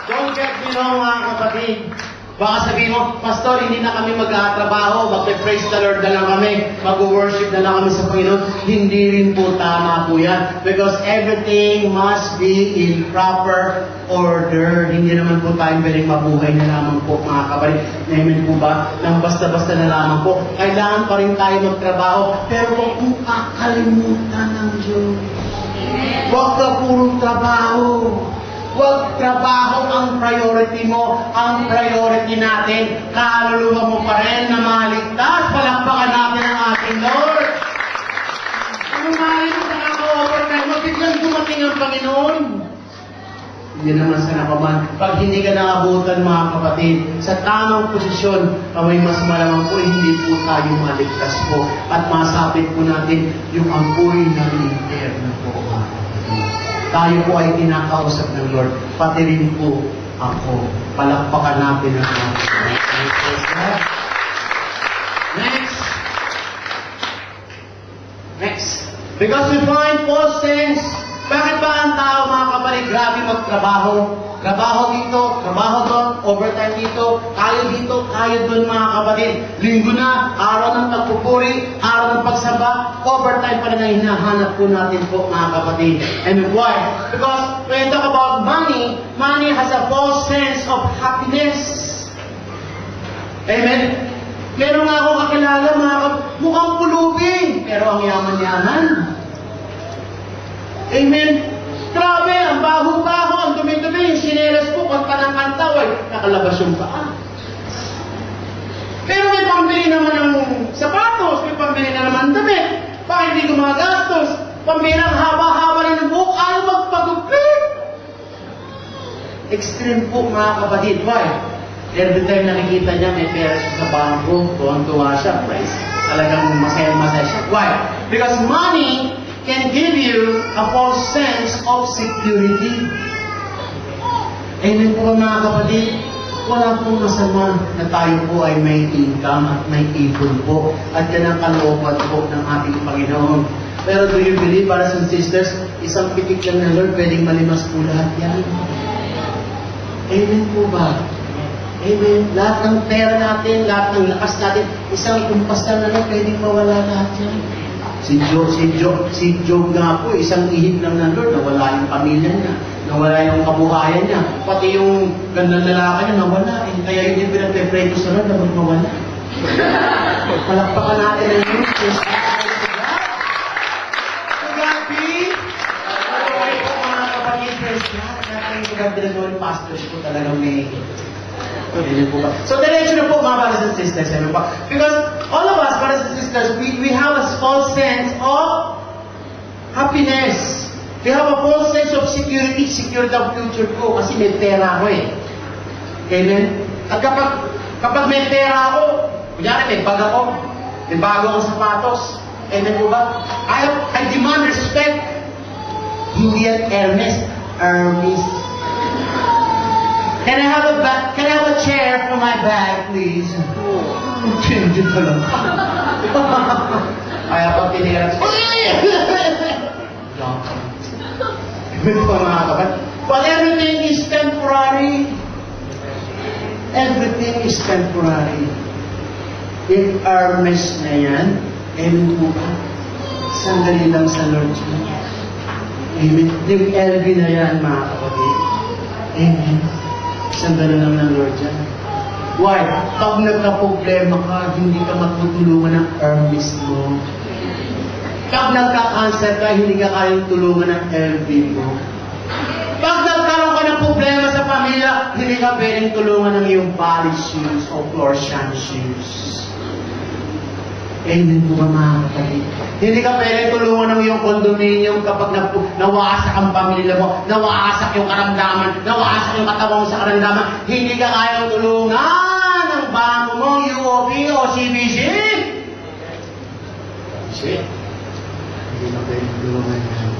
Don't get me wrong mga kapatid. Baka sabihin mo, Pastor, hindi na kami mag-atrabaho, mag-praise the Lord na lang kami, mag-worship na lang kami sa Panginoon. Hindi rin po tama po yan. Because everything must be in proper order. Hindi naman po tayo pwedeng mabuhay na lamang po, mga kapatid. Amen po ba? Nang basta-basta na lamang po. Kailangan pa rin tayo magtrabaho. Pero huwag mong kakalimutan ng Diyos. Huwag ka purong trabaho. Huwag trabaho ang priority mo. Ang priority natin, kaluluwa mo pa rin na maligtas. Palakpakan natin ang ating Lord. Ano mahalin mo sa nakaka-overtime mo? Biglang dumating ang Panginoon. Hindi naman sa nakaman. Pag hindi ka naabutan mga kapatid, sa tamang posisyon, may mas malamang po, hindi po tayo maligtas po. At masapit po natin yung apoy ng interno po. Tayo po ay kinakausap ng Lord. Pati rin po ako. Palakpakan natin ang ating. Next. Because we find false things. Bakit ba ang tao mga kapatid, grabe magtrabaho? Trabaho dito, trabaho doon, overtime dito, kayo dito, kayo doon mga kapatid. Linggo na, araw ng pagpupuri, araw ng pagsamba, overtime pa rin ang hinahanap po natin po mga kapatid. And why? Because when you talk about money, money has a false sense of happiness. Amen? Meron nga akong kakilala mga kapatid, mukhang pulubi, pero ang yaman-yaman. Amen? Grabe, ang baho-baho, ang dumi-dumi, yung sinelas po, kanta ng kanta, nakalabas yung paa. Pero may pambili naman ng sapatos, may pambili na naman ng damit. Bakit hindi gumagastos? Pambili ng haba-haba rin ng buhok, ayaw magpagupit. Extreme po mga kapatid. Why? Every time nakikita niya, may pera siya sa bangko, tuwang-tuwa siya, price. Talagang masaya-masaya siya. Why? Because money can give you a false sense of security. Amen po mga kapatid, wala pong masama na tayo po ay may income at may ipon po. At yan ang kalooban po ng ating Panginoon. Pero do you believe, brothers and sisters, isang pitik lang ng Lord, pwedeng malimas po lahat yan? Amen po ba? Amen. Lahat ng pera natin, lahat ng lakas natin, isang kumpas lang na Lord, pwedeng mawala lahat yan. Si Job nga po, isang ihip lang ng Lord, nawala yung pamilya niya, nawala yung kabuhayan niya, pati yung gandang lalaki niya, nawala. Kaya yun yung pinag-pray ko sa Lord, na mawala. Palakpakan natin ang Diyos. Gabi! Okay po mga kapatid, praise God. Kaya yung pinag-pray pastors po talagang may... So, diretso na po mga brothers and sisters. Because all of us, brothers and sisters, we have a false sense of happiness. We have a false sense of security of future ko. Kasi may pera ako eh. Amen? At kapag may pera ako, kunyari may bag ako, may bago akong sapatos, amen po ba? I demand respect. Hindi yan Hermes. Can I have a chair for my bag, please? Change it lang. Kaya pag tinira, but everything is temporary. Everything is temporary. If Hermes na yan, amen po ba? Sandali lang sa Lord yun. Amen. Yung LV na yan, mga kapatid. Amen. Sandali lang ng Lord yan. Why? Pag nagka-problema ka, hindi ka matutulungan ng Hermes mo. Pag nagka-cancer ka, hindi ka kayang tulungan ng LV mo. Pag nagkaroon ka ng problema sa pamilya, hindi ka pwedeng tulungan ng iyong polish shoes o Florcian shoes. Amen po ba mga kapatid? Hindi ka pwedeng tulungan ng iyong condominium kapag nawasak ang pamilya mo, nawasak yung karamdaman, nawasak yung katawan mo sa karamdaman, hindi ka kayang tulungan ng bangko mo, UOB o CBC. it. Hindi na pwedeng tulungan yan.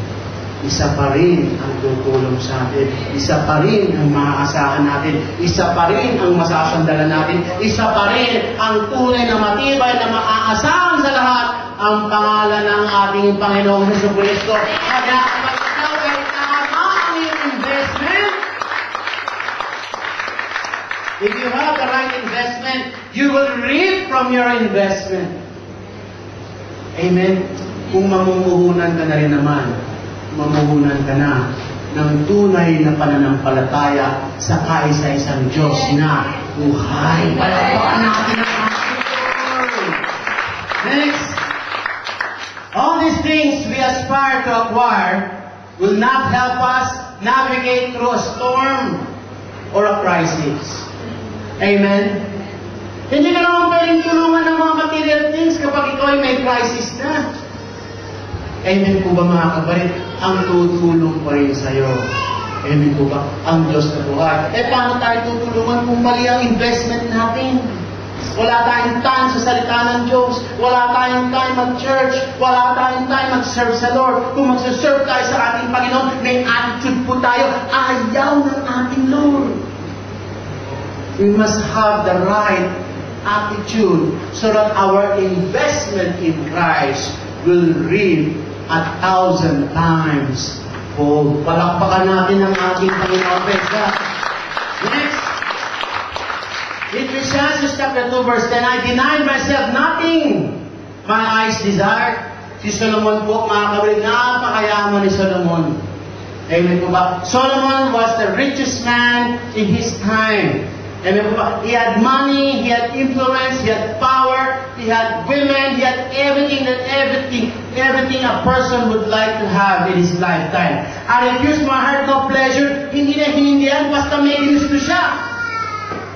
Isa pa rin ang tutulong sa atin. Isa pa rin ang maaasahan natin. Isa pa rin ang masasandalan natin. Isa pa rin ang tunay na matibay na maaasahan sa lahat ang pangalan ng ating Panginoong Jesucristo. Kaya kapag ikaw ay tama ang iyong investment, if you have the right investment, you will reap from your investment. Amen? Kung mamumuhunan ka na rin naman, mamuhunan ka na ng tunay na pananampalataya sa kaisa-isang Diyos na buhay. Palakpakan natin ang ating. Next, all these things we aspire to acquire will not help us navigate through a storm or a crisis. Amen? Hindi ka naman pwedeng tulungan ng mga material things kapag ikaw ay may crisis na. Amen po ba mga kabarit? Ang tutulong pa rin sa'yo. Amen po ba? Ang Diyos na buhay. Paano tayo tutulungan kung mali ang investment natin? Wala tayong time sa salita ng Diyos. Wala tayong time mag-church. Wala tayong time mag-serve sa Lord. Kung mag-serve tayo sa ating Panginoon, may attitude po tayo. Ayaw ng ating Lord. We must have the right attitude so that our investment in Christ will reap 1,000 times fold. Palakpakan natin ang ating Panginoon. Next. Ecclesiastes chapter 2 verse 10, I denied myself nothing my eyes desired. Si Solomon po, mga kabalik, napakayaman ni Solomon. Amen po ba? Solomon was the richest man in his time. Amen po ba? He had money, he had influence, he had power, he had women, he had everything a person would like to have in his lifetime. I refused my heart no pleasure, hindi na hinindihan, basta may gusto siya.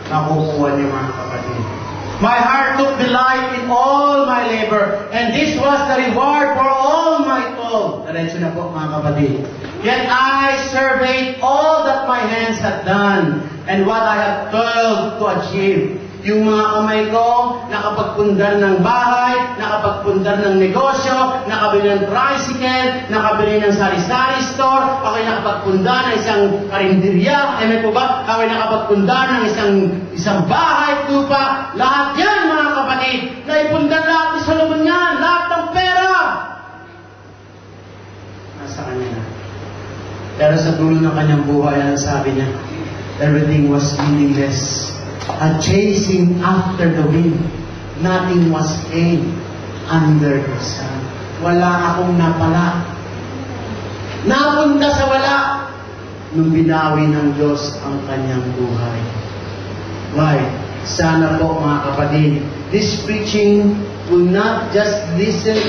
Nakukuha niya mga kapatid. My heart took delight in all my labor, and this was the reward for all my toil. Diretso na po mga kapatid. Yet I surveyed all that my hands had done, and what I have toiled to achieve. Yung mga kamay ko, nakapagpundar ng bahay, nakapagpundar ng negosyo, nakabili ng tricycle, nakabili ng sari-sari store, ako'y nakapagpundar ng isang karinderya, amen po ba? Ako'y nakapagpundar ng isang bahay, tupa, lahat yan mga kapatid, naipundar lahat ni Solomon yan, lahat ng pera. Nasa kanya na. Pero sa dulo ng kanyang buhay, ang sabi niya, everything was meaningless. A chasing after the wind. Nothing was gained under the sun. Wala akong napala. Napunta sa wala nung binawi ng Diyos ang kanyang buhay. Why? Sana po mga kapatid, this preaching will not just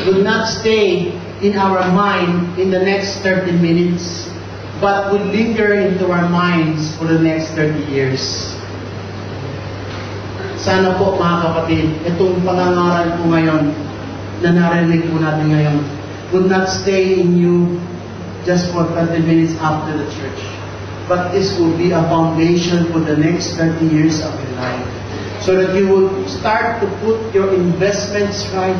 will not stay in our mind in the next 30 minutes, but will linger into our minds for the next 30 years. Sana po mga kapatid, itong pangangaral po ngayon na narinig po natin ngayon would not stay in you just for 30 minutes after the church. But this will be a foundation for the next 30 years of your life. So that you will start to put your investments right.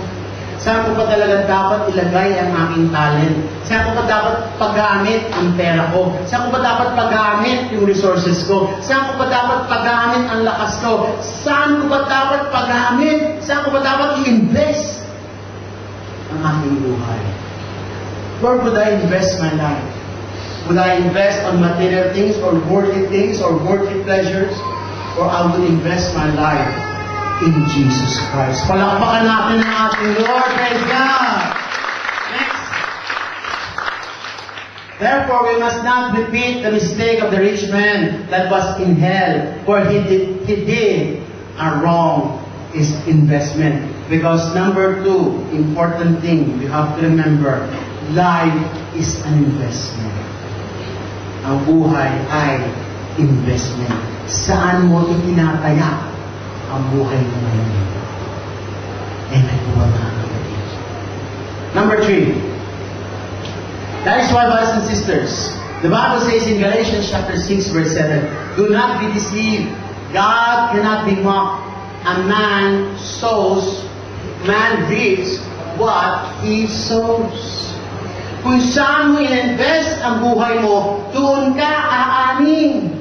Saan ko pa talaga dapat ilagay ang aking talent? Saan ko pa dapat paggamit ang pera ko? Saan ko pa dapat paggamit yung resources ko? Saan ko pa dapat paggamit ang lakas ko? Saan ko pa dapat paggamit? Saan ko pa dapat i-invest ang aking buhay? Where would I invest my life? Would I invest on material things or worldly things or worldly pleasures? Or I would invest my life in Jesus Christ. Palakpakan natin ang ating Lord. Praise God. Next. Therefore, we must not repeat the mistake of the rich man that was in hell, for he did a wrong is investment. Because number 2, important thing we have to remember, life is an investment. Ang buhay ay investment. Saan mo itinataya ang buhay mo ngayon? Amen po ba mga kapatid? Number 3. That is why, brothers and sisters, the Bible says in Galatians chapter 6 verse 7, do not be deceived. God cannot be mocked. A man sows, man reaps what he sows. Kung saan mo in-invest ang buhay mo, doon ka aanin.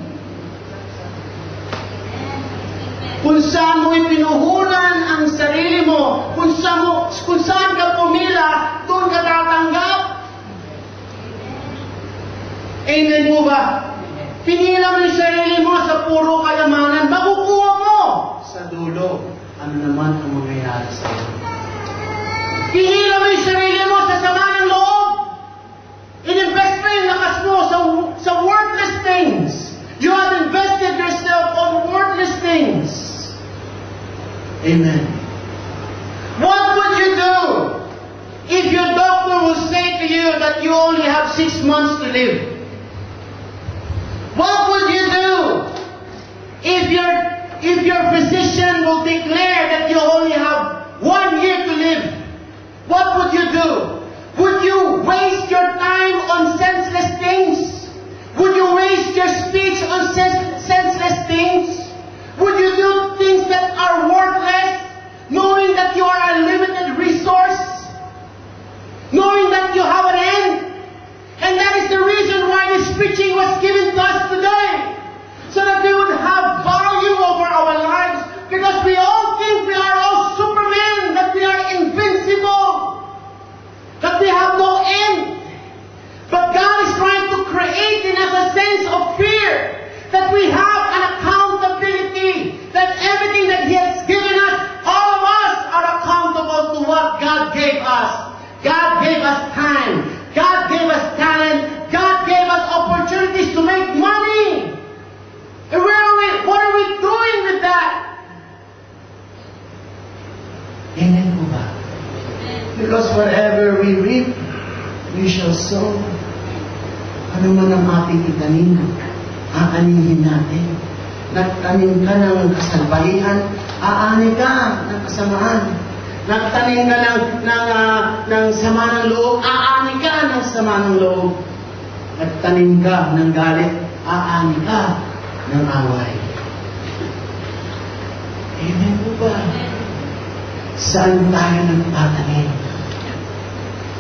Kung saan mo ipinuhunan ang sarili mo, kung saan ka pumila, doon ka tatanggap. Amen po ba? Pinila mo yung sarili mo sa puro kayamanan, makukuha mo sa dulo. Ano naman ang mangyayari sa iyo? Pinila mo yung sarili mo sa sama ng loob. In-invest mo yung lakas mo sa worthless things. You have invested yourself on worthless things. Amen. What would you do if your doctor will say to you that you only have 6 months to live? What would you do if your physician will declare that you only have 1 year to live? What would you do? Would you waste your time on senseless things? Would you waste your speech on senseless things? Would you do things that are worthless, knowing that you are a limited resource? Knowing that you have an end? And that is the reason why this preaching was given to us today. So that we would have value over our lives. Because we all think we are all supermen, that we are invincible, that we have no end. But God is trying to create in us a sense of fear, that we have an accountability, that everything that He has given us, all of us are accountable to what God gave us. God gave us time. God gave us talent. God gave us opportunities to make money. And what are we doing with that? Amen po ba? Because whatever we reap, we shall sow. Ano man ang ating itanim, aanihin natin. Nagtanim ka ng kasalbahihan, aani ka ng kasamaan. Nagtanim ka ng sama ng loob, aani ka ng sama ng loob. Nagtanim ka ng galit, aani ka ng away. Amen po ba? Saan tayo nagtatanim?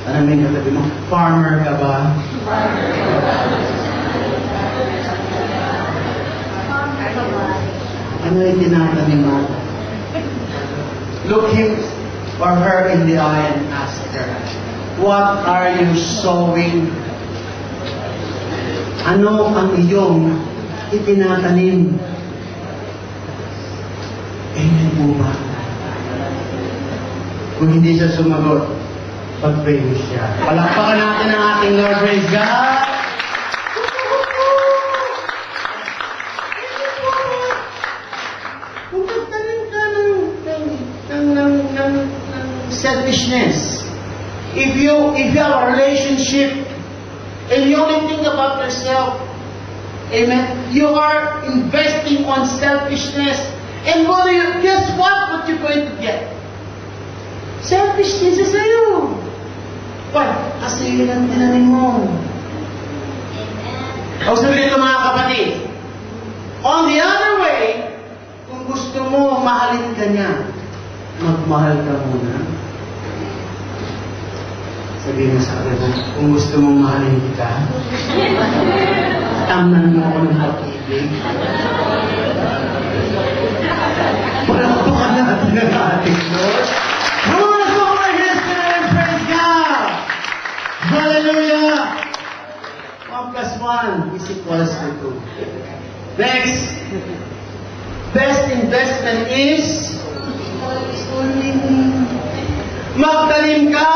Ano may katabi mo? Farmer ka ba? Farmer ka ba? Ano yung tinatanim mo? Look him or her in the eye and ask her, what are you sowing? Ano ang iyong itinatanim? Amen po ba? Kung hindi siya sumagot, pag-pray mo siya. Palakpakan natin ang ating Lord. Praise God! Kung magtanim ka ng selfishness, if you have a relationship and you only think about yourself, amen, you are investing on selfishness, and guess what you're going to get? Selfishness is sa'yo. Why? Kasi yun ang tinanim mo. O sabihin ito mga kapatid, on the other way, kung gusto mo mahalin ka niya, magmahal ka muna. Sabihin mo sa akin, kung gusto mong mahalin kita, tamnan mo ako ng pag-ibig. Palakpakan natin ang ating Lord. Come on, let's go over here and praise God. Hallelujah. 1 plus 1 is equals to 2. Next. Best investment is magtanim ka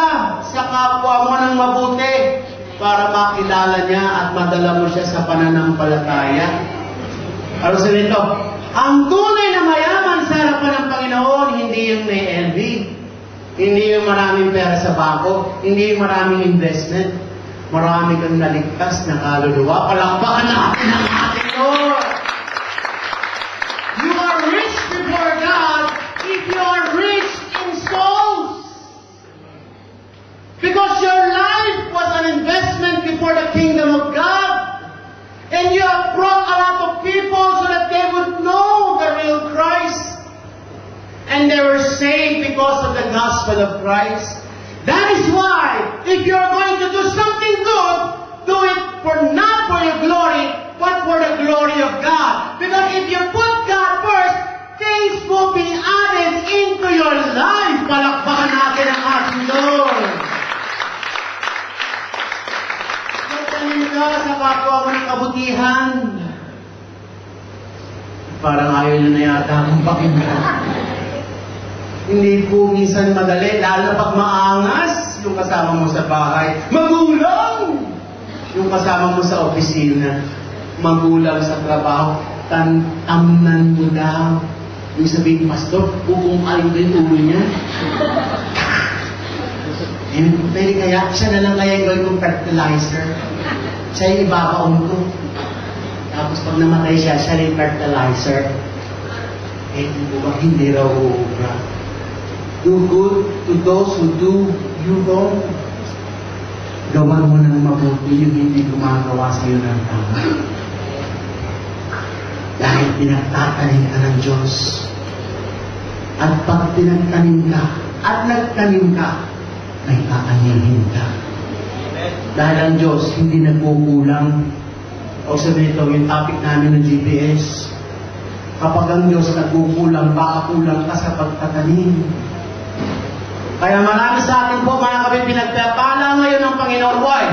sa kapwa mo ng mabuti para makilala niya at madala mo siya sa pananampalataya. Ano sa nito? Ang tunay na mayaman sa harapan ng Panginoon, hindi yung may envy, hindi yung maraming pera sa bangko, hindi yung maraming investment, marami kang naligtas na kaluluwa. Palakpakan natin ang ating Lord! You are rich before God if you are rich in souls. Because your life was an investment before the kingdom of God. And you have brought a lot of people so that they would know the real Christ. And they were saved because of the gospel of Christ. is why, if you're going to do something good, do it not for your glory, but for the glory of God. Because if you put God first, things will be added into your life. Palakpakan natin ang ating Lord. Magtanim ka sa kapwa mo ng kabutihan. Parang ayaw nyo na yata akong pakinggan. Hindi po minsan madali, lalo na pag maangas, yung kasama mo sa bahay, magulang! Yung kasama mo sa opisina, magulang sa trabaho, tamnan mo daw. Yung sabihin, Pastor, bubungkalin ko yung ulo niya. Pwede kaya, siya na lang kaya yung gawin kong fertilizer. Siya yung ibabaon ko. Tapos pag namatay siya, siya yung fertilizer. Hindi raw uubra. Do good to those who do you wrong. Gawan mo ng mabuti yung hindi gumagawa sa iyo ng tama. Dahil pinagtatanim ka ng Diyos. At pag pinagtanim ka at nagtanim ka, may aanihin ka. Dahil ang Diyos hindi nagkukulang. O sabihin ito, yung topic namin ng GPS. Kapag ang Diyos nagkukulang, baka kulang ka sa pagtatanim. Kaya marami sa atin po, mga kapit, pinagpapala ngayon ng Panginoon. Why?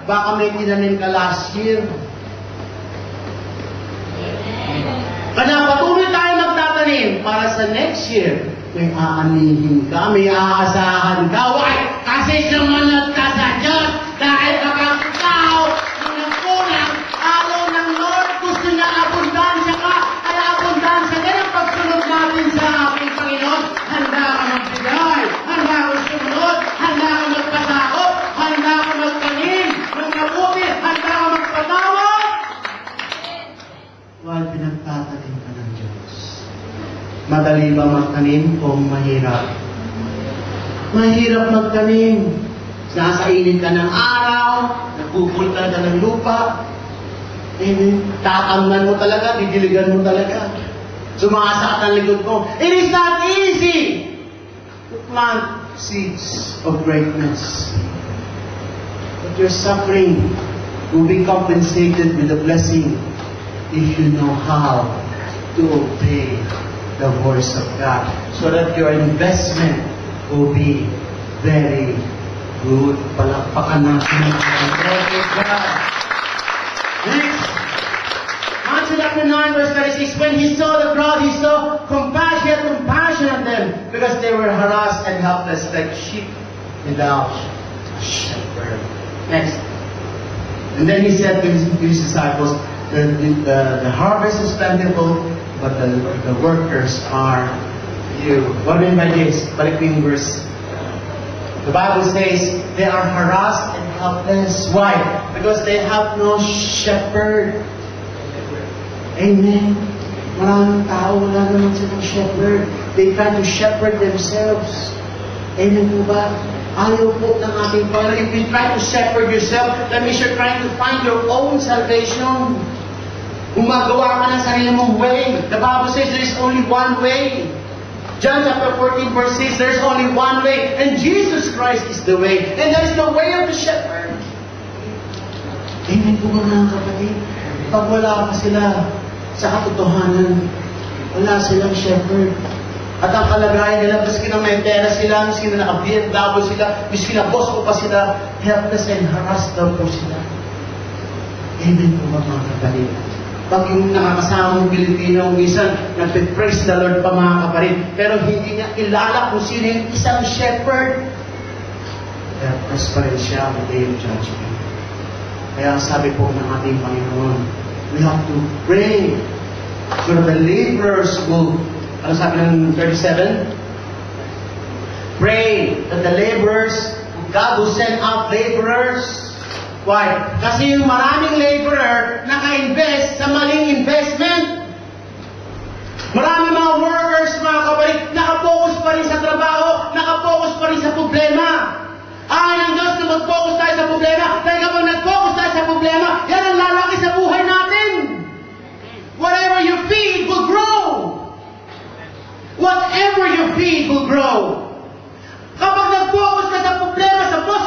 Baka may tinanim ka last year. Kaya patuloy tayo magtatanim para sa next year. May aanihin ka, may aasahan ka. Why? Kasi sumunod ka sa Diyos. Dahil kapag ikaw, yung nagkulang, araw ng Lord, gusto niya abundansya ka. Kaya abundansya din ang pagsunod natin sa ating Panginoon. Handa ka magbigay. Handa ka sumunod. Handa ka magpasakop. Handa ka magtanim. Nung mabuti, handa ka magpatawad. While pinagtatanim ka ng Diyos. Madali ba magtanim o mahirap? Mahirap magtanim. Nasa init ka ng araw, nagpupulta ka ng lupa, tatamnan mo talaga, didiligan mo talaga. Sumasakit ang likod mo. It is not easy to plant seeds of greatness. But your suffering will be compensated with a blessing if you know how to obey the voice of God, so that your investment will be very good. Palakpakan natin ang God. Next, Matthew chapter 9, verse 36. When he saw the crowd, he saw compassion on them, because they were harassed and helpless, like sheep without a shepherd. Next. And then he said to his disciples, the harvest is plentiful, but the workers are few. What do I mean by this? Balik ko yung verse. The Bible says they are harassed and helpless. Why? Because they have no shepherd. Amen. Maraming tao, wala naman silang shepherd. They try to shepherd themselves. Amen po ba? Ayaw po ng ating Panginoon. If you try to shepherd yourself, that means you're trying to find your own salvation. Gumagawa ka ng sarili mong way. The Bible says there is only one way. John chapter 14 verse 6, there is only one way. And Jesus Christ is the way. And there is no way of the shepherd. Amen po mga kapatid. Pag wala pa sila sa katotohanan, wala silang shepherd. At ang kalagayan nila, miski na may pera sila, miski na naka-BMW sila, miski na boss ko pa sila, helpless and harassed daw po sila. Amen po mga kapatid. Pag yung nakakasama mong Pilipino, minsan nagpe-praise the Lord pa mga kapatid, pero hindi niya kilala kung sino yung isang shepherd. Helpless pa rin siya on the day of judgment. Kaya sabi po ng ating Panginoon, we have to pray so that the laborers will, ano sabi ng 37? Pray that the laborers, God will send out laborers. Why? Kasi yung maraming laborer naka-invest sa maling investment. Maraming mga workers, mga kapatid, nakapokus pa rin sa trabaho, nakapokus pa rin sa problema. Ayon ang Diyos na mag-focus tayo sa problema. Dahil kapag nag-focus tayo sa problema, yan ang lalaki sa buhay natin. Whatever you feed will grow. Whatever you feed will grow. Kapag nag-focus ka sa problema, sa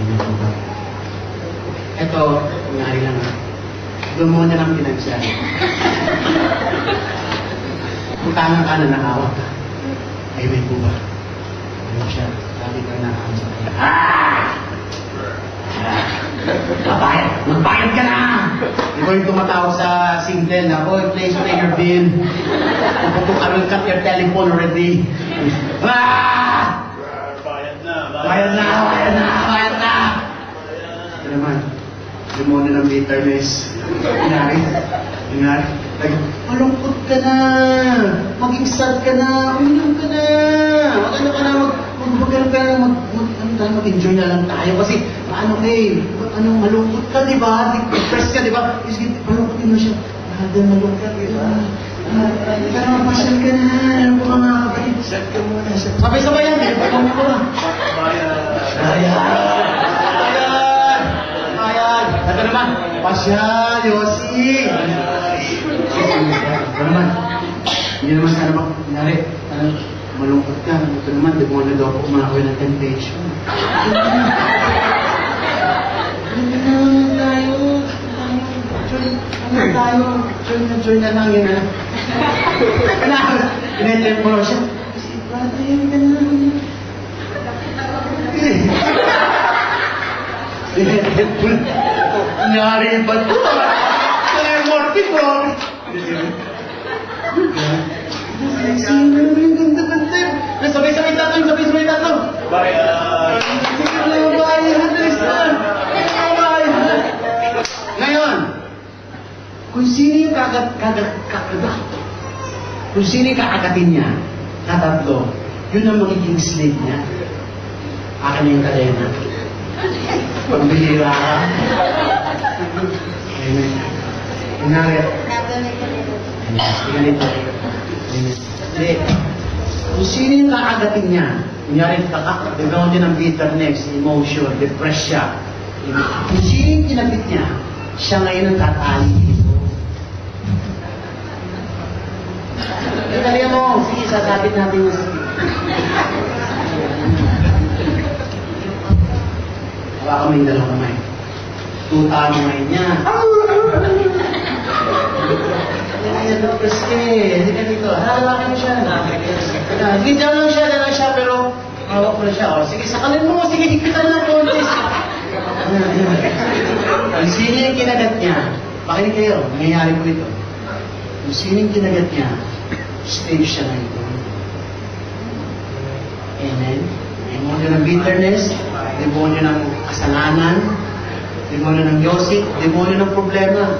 Amen po ba? Ito, nangyari lang. Doon mo na lang pinagsyan. Kung tangang ka na nakawak ka. Amen po ba? Ano siya? Sabi ko na sa kanya. Magbayad ka na! Di ba yung tumatawag sa Singtel na, "Oh, please pay your bill. I will cut your telephone already." Bayad na! Bayad na! Bayad na! Bayad na! Ito naman, demonyo ng bitterness. Nangyari? Nangyari? Malungkot ka na! Maging sad ka na! Uminom ka na! Ano ka na? Mag-enjoy na lang tayo. Kasi, malungkot ka, di ba? Depressed ka, di ba? Malungkotin mo siya. Malungkot, di ba? Pero mapasyal ka na. Ano po mga kapatid? Sad ka muna. Sabay-sabay yan eh. Pagkami ko na. Bayan! Ito naman. Pasyal, Yossi! Ito naman. Hindi naman sana nangyari. Malungkot ka. Ito naman, di mo na daw ako kumakoy ng temptation. Join na lang yun na lang. Pinetempo siya. Kasi brother, yun ka na. Nangyari ba ito? Kaya yung morphin ko. Ang ganda-ganda. Sabay-sabay tatang, sabay-sabay tatang. Bayad! Ngayon, kung sino yung kung sino yung kakagatin niya, katatlo, yun ang magiging slave niya. Akin na yung kadena. Pambihira ka. Amen. Kunwari. Ganito. Hindi. Kung sino yung kakagatin niya, kunyari, nagkaroon din ng bitterness, emotion, depress siya. Kung sino yung kinabit niya, siya ngayon ang tatali dito. Italian mo, sige, sasabit natin yung Baka may dalawang kamay. Tuta mo ngayon niya. Ayan, kasi, hindi ka dito. Halakin mo siya. Hindi lang siya, pero hawak ko na siya. O, sige, sakalin mo. Sige, higpitan na po. Kung sino yung kinagat niya, pakinig kayo, nangyayari po ito. Kung sino yung kinagat niya, stage siya na ito. Amen. Demonyo ng bitterness, demonyo ng kasalanan, demonyo ng yosik, demonyo ng problema.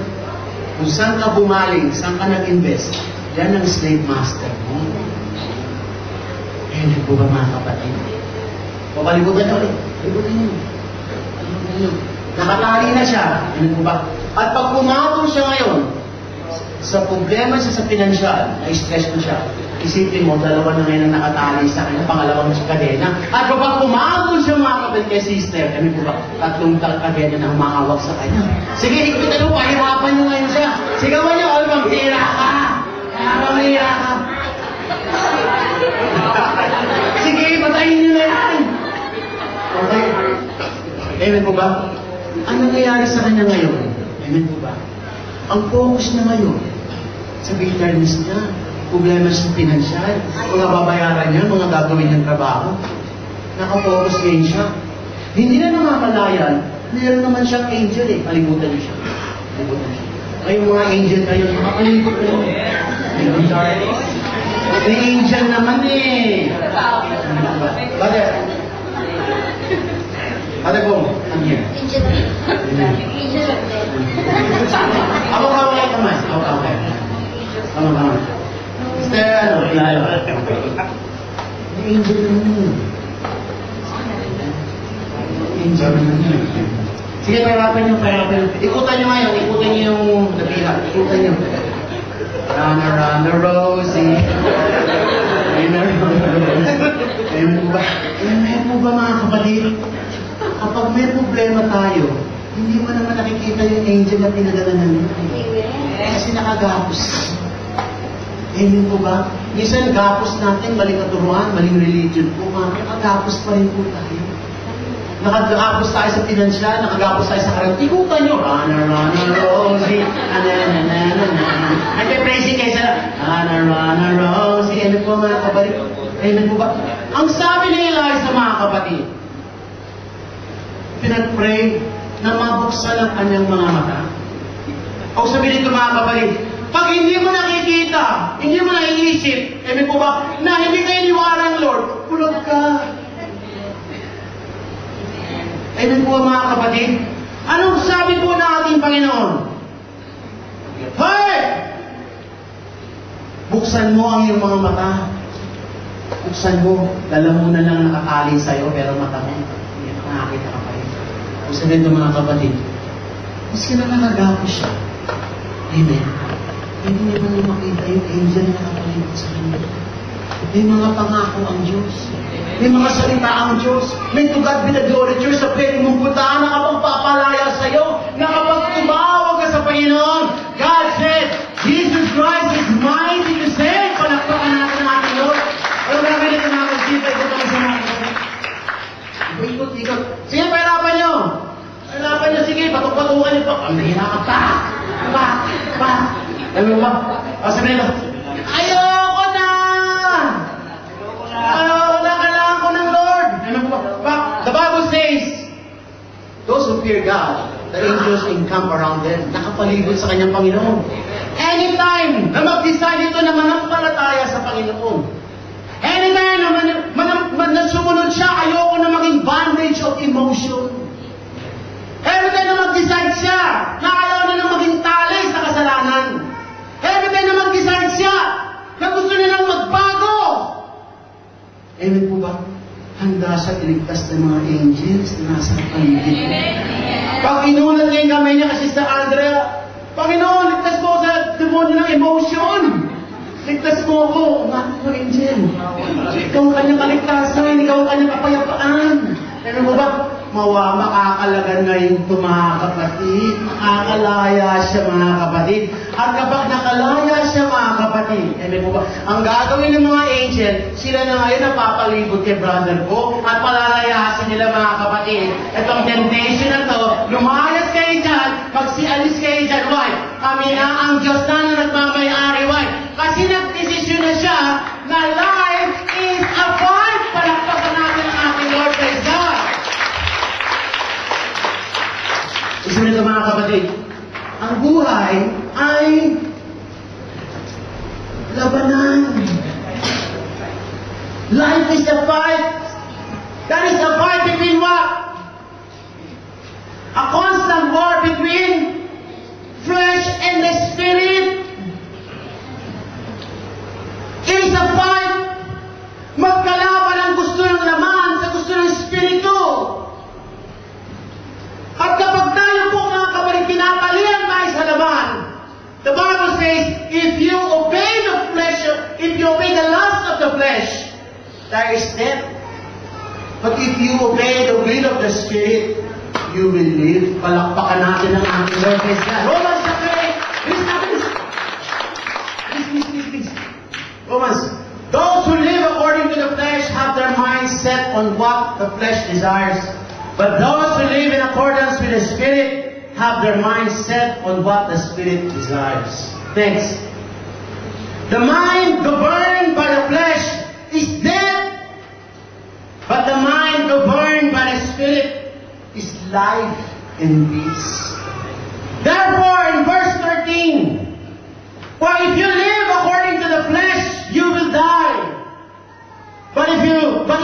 Kung saan ka bumaling, saan ka nag-invest, yan ang slave master mo. Amen po ba mga kapatid? Papalibutan niyo ulit. Palibutan niyo. Nakatali na siya. Amen po ba? At pag pumatong siya ngayon, sa problema siya sa pinansyal, na-stress na siya. Isipin mo, dalawa na ngayon ang nakatali sa kanya, pangalawang kadena. At kapag pumatong siya mga kapatid kay sister, amen po ba? Tatlong kadena na humahawak sa kanya. Sige, ikpitan mo, pahirapan niyo ngayon siya. Sigawan niyo, all manghira ka! Manghira ka! Sige, patayin niyo na yan! Okay. Amen po ba? Ang nangyayari sa kanya ngayon, amen po ba? Ang focus na ngayon, sa bitterness niya, problema sa pinansyal, mga babayaran niya, mga gagawin niyang trabaho, nakafocus ngayon siya. Hindi na namamalayan, mayroon naman siyang angel eh, palibutan niyo siya. Palibutan niyo siya. Kayong mga angel kayo, makapalibot kayo. May angel naman eh. Brother. Brother Bong, come here. Angel. Angel. Ako kamay. Tama. Mister, ano? Ilayo. May angel naman yun. Angel naman yun. Sige, pahirapan niyo. Ikutan niyo ngayon. Ikutan niyo yung nabila. Ikutan niyo. Runner, Rosie. Amen po ba? Amen po ba mga kapatid? Kapag may problema tayo, hindi mo naman nakikita yung angel na pinadala namin. Kasi nakagapos. Amen po ba? Minsan gapos natin, maling katuruan, maling religion po. Nakagapos pa rin po tayo. Nakagapos tayo sa pinansyal, nakagapos tayo sa karat. Ikutan nyo, runner, Rosie, nagpe-praising kayo sa runner, Rosie, ano po mga kapatid? Amen po ba? Ang sabi ni Eli sa mga kapatid, pinag-pray na mabuksan ang kanyang mga mata. O sabihin nito mga kapatid, pag hindi mo nakikita, hindi mo naiisip, amen po ba, na hindi kayo niwala ng Lord, pulog ka. Amen po mga kapatid. Anong sabi po na ating Panginoon? Hey! Buksan mo ang iyong mga mata. Buksan mo. Dala mo na lang nakatali sa'yo, pero mata mo, hindi nakakita ka pa rin. Buksan nito mga kapatid. Maski na nakagapos siya. Amen. Hindi niya mo makita yung angel na nakapalibot sa kanya. May mga pangako ang Diyos. May mga salita ang Diyos. May to God be the glory, Diyos, sa pwede mong puntaan na kapag papalaya sa'yo, na kapag tumawag ka sa Panginoon, God said, Jesus Christ is mighty to save. Palakpakan natin ang ating Lord. Alam namin ito mga kagsita, ito kami sa mga ikot. Sige, pahirapan nyo. Sige, patok-patukan nyo pa. Ang nahira ka pa. Alam mo ba? Sabihin mo, ayoko na! Kailangan ko ng Lord. The Bible says, those who fear God, the angels encamp around them. Nakapalibot sa kanyang Panginoon. Anytime na mag-decide ito na manampalataya sa Panginoon, anytime na sumunod siya, ayoko na maging bandage of emotion. Anytime na mag-decide siya, na ayaw na maging tali sa kasalanan. Anytime na mag-decide siya, na gusto nilang magbago. Amen po ba? Handa siya iligtas ng mga angels na nasa paligid. Pag inulat niya yung kamay niya kasi sa Andrea, Panginoon, ligtas mo sa demonyo ng emotion. Ligtas mo ako. Bakit mo, angel? Ikaw ang kanyang kaligtasan. Ikaw ang kanyang kapayapaan. Amen po ba? nag-aalagan ngayon ito mga kapatid. Nakakalaya siya mga kapatid. At kapag nakalaya siya mga kapatid, po ba, ang gagawin ng mga angel, sila na ngayon napapalibot kay brother ko at palalayasin nila mga kapatid. Itong temptation na to, lumayas kayo dyan, magsialis kayo dyan. Why? Kami na ang Diyos na nagmamayari. Why? Kasi nagdesisyon na siya na life is a fight. Palakpakan natin ang ating Lord. Praise God. Isa nito mga kapatid, ang buhay ay labanan. Life is a fight. That is a fight between what? A constant war between flesh and the spirit. It is a fight. Magkalaban ang gusto ng laman sa gusto ng espiritu. At kapag tayo po mga kapatid, pinapalian tayo sa laman, the Bible says, if you obey the flesh, if you obey the lust of the flesh, there is death. But if you obey the will of the Spirit, you will live. Palakpakan natin ang ating Lord. Praise God. Romans chapter 8. Please. Romans. Those who live according to the flesh have their minds set on what the flesh desires. But those who live in accordance with the Spirit have their minds set on what the Spirit desires. Thanks. The mind governed by the flesh is dead, but the mind governed by the Spirit is life and peace. Therefore, in verse 13, for if you live according to the flesh, you will die. But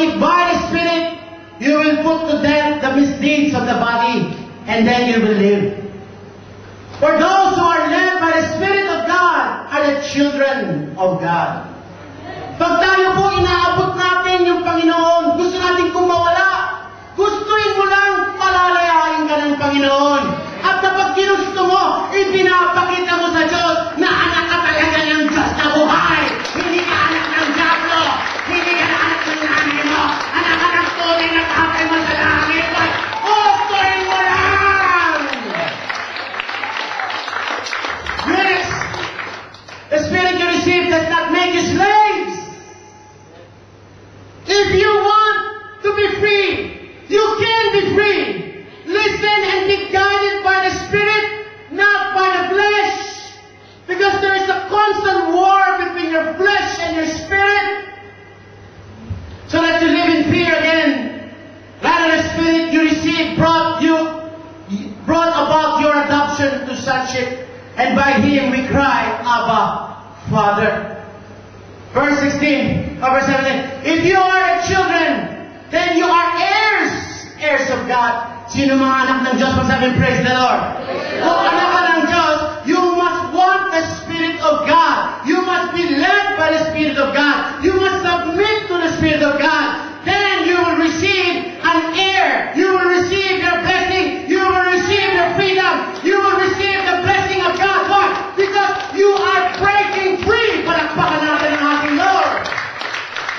if by the Spirit you will put to death the misdeeds of the body, and then you will live. For those who are led by the Spirit of God are the children of God. Pag tayo po inaabot natin yung Panginoon, gusto natin kung mawala, gustuin mo lang, palalayain ka ng Panginoon. At kapag ginusto mo, ipinapakita mo sa Diyos na anak ka talaga ng Diyos na buhay. Hindi ka anak ng Diablo. Hindi ka anak ng nanay mo. Anak ka ng tunay na tatay mo sa langit. Gustuin mo lang! Yes! The Spirit you receive does not make you slaves. If you want to be free, you can be free. Listen and be guided by the Spirit, not by the flesh. Because there is a constant war between your flesh and your spirit. So that you live in fear again. Rather, the Spirit you received brought about your adoption to sonship. And by Him we cry, Abba, Father. Verse 16, or verse 17. If you are children, then you are heirs of God. Sino mga anak ng Diyos? Magsabi, praise the Lord. Kung anak ka ng Diyos, you must want the Spirit of God. You must be led by the Spirit of God. You must submit to the Spirit of God. Then you will receive an heir. You will receive your blessing. You will receive your freedom. You will receive the blessing of God. Why? Because you are breaking free. Palakpakan natin ang ating Lord.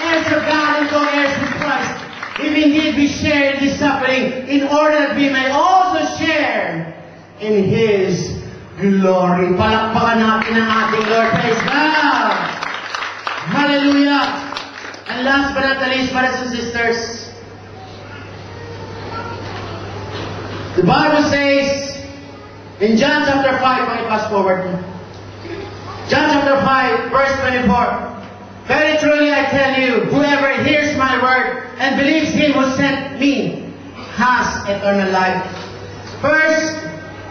Heirs of God and co-heirs with Christ. If indeed we share in His suffering, in order that we may also share in His glory. Palakpakan natin ang ating Lord. Praise God! Hallelujah! And last but not the least, brothers and sisters, the Bible says in John chapter 5, I fast forward. John chapter 5, verse 24. Very truly I tell you, whoever hears my word and believes Him who sent me has eternal life. First,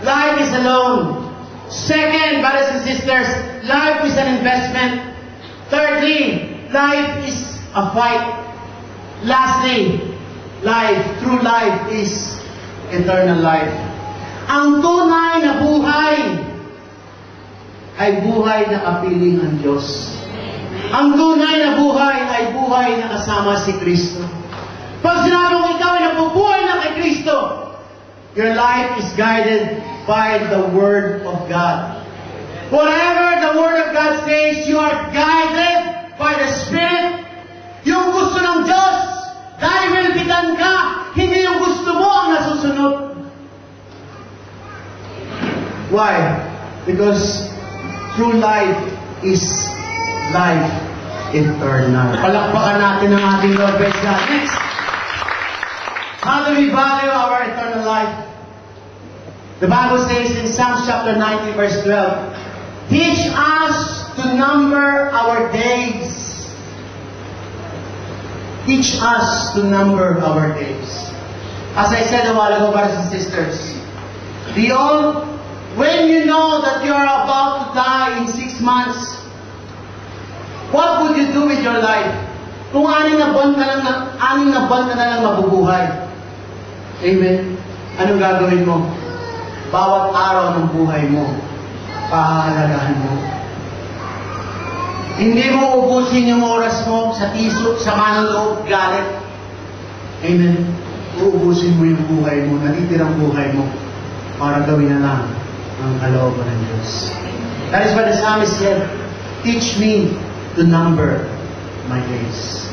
life is a loan. Second, brothers and sisters, life is an investment. Thirdly, life is a fight. Lastly, true life is eternal life. Ang tunay na buhay ay buhay na kapiling ng Diyos. Ang tunay na buhay ay buhay na kasama si Kristo. Pag sinabi mo ikaw ay nabubuhay na kay Kristo, your life is guided by the Word of God. Whatever the Word of God says, you are guided by the Spirit. Yung gusto ng Diyos, dahil wilbitan ka, hindi yung gusto mo ang nasusunod. Why? Because true life is life eternal. Palakpakan natin ang ating Lord. Praise God. Next. How do we value our eternal life? The Bible says in Psalms chapter 90 verse 12, teach us to number our days. Teach us to number our days. As I said a while ago, brothers and sisters, when you know that you are about to die in 6 months, what would you do with your life? Kung aning na buwan ka na lang mabubuhay. Amen? Anong gagawin mo? Bawat araw ng buhay mo, pahahalagahan mo. Hindi mo ubusin yung oras mo sa tiso, sama ng loob, galit. Amen? Uubusin mo yung buhay mo, natitirang buhay mo, para gawin na lang ang kalooban ng Diyos. That is what the psalmist said, teach me to number my days.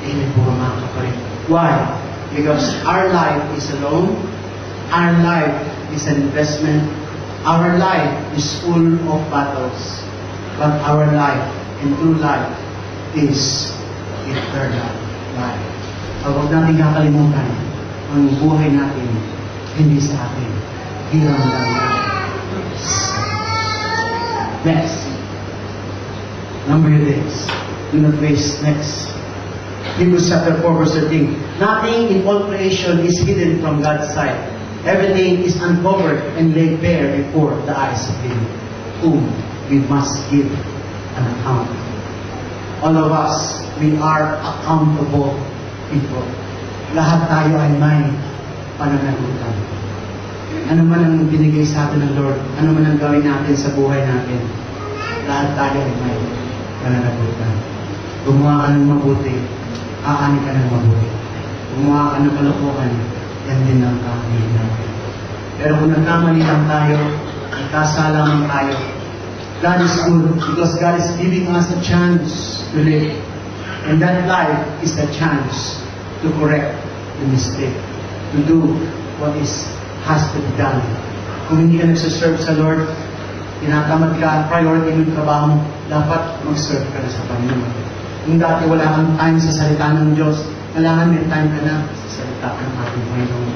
Amen po mga kapatid. Why? Because our life is alone. Our life is an investment. Our life is full of battles. But our life and true life is eternal life. Huwag natin kakalimutan, ang buhay natin hindi sa atin. Hirang lang natin. Next. Number your days. Do not waste. Next. Hebrews chapter 4 verse 13. Nothing in all creation is hidden from God's sight. Everything is uncovered and laid bare before the eyes of Him, whom we must give an account. All of us, we are accountable people. Lahat tayo ay may pananagutan. Ano man ang binigay sa atin ng Lord, ano man ang gawin natin sa buhay natin, lahat tayo ay may pananagutan. Gumawa ka ng mabuti, aani ka ng mabuti. Gumawa ka ng kalokohan, yan din ang kakaliin natin. Pero kung nagkamali lang tayo, nagkasala lang tayo, God is good because God is giving us a chance to live. And that life is a chance to correct the mistake, to do what has to be done. Kung hindi ka nagsaserve sa Lord, tinatamad ka, priority mo yung trabaho, dapat mag-serve ka na sa Panginoon. Kung dati wala kang time sa salita ng Diyos, kailangan may time ka na sa salita ng ating Panginoon.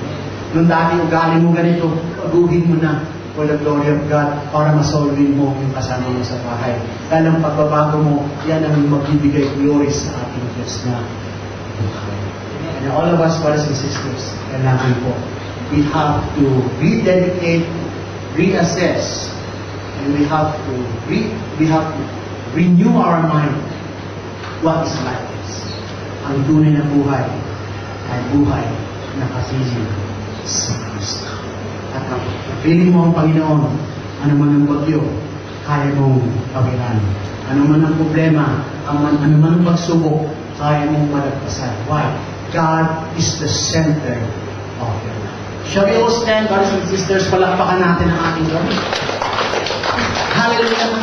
Nung dati ugali mo ganito, paguhin mo na for the glory of God para masolvin mo yung kasama mo sa bahay. Dahil ang pagbabago mo, yan ang magbibigay glory sa ating Diyos na buhay. And all of us, brothers and sisters, kailangan po, we have to rededicate, reassess, and we have to renew our mind what is life is. Ang tunay na buhay ay buhay na kasisi sa Kristo. At ang piling mo ang Panginoon, ano man ang bagyo, kaya mong pagilan. Ano man ang problema, ano man ang pagsubok, kaya mong malagpasan. Why? God is the center of your life. Shall we all stand, brothers and sisters, palakpakan natin ang ating Lord? Hallelujah!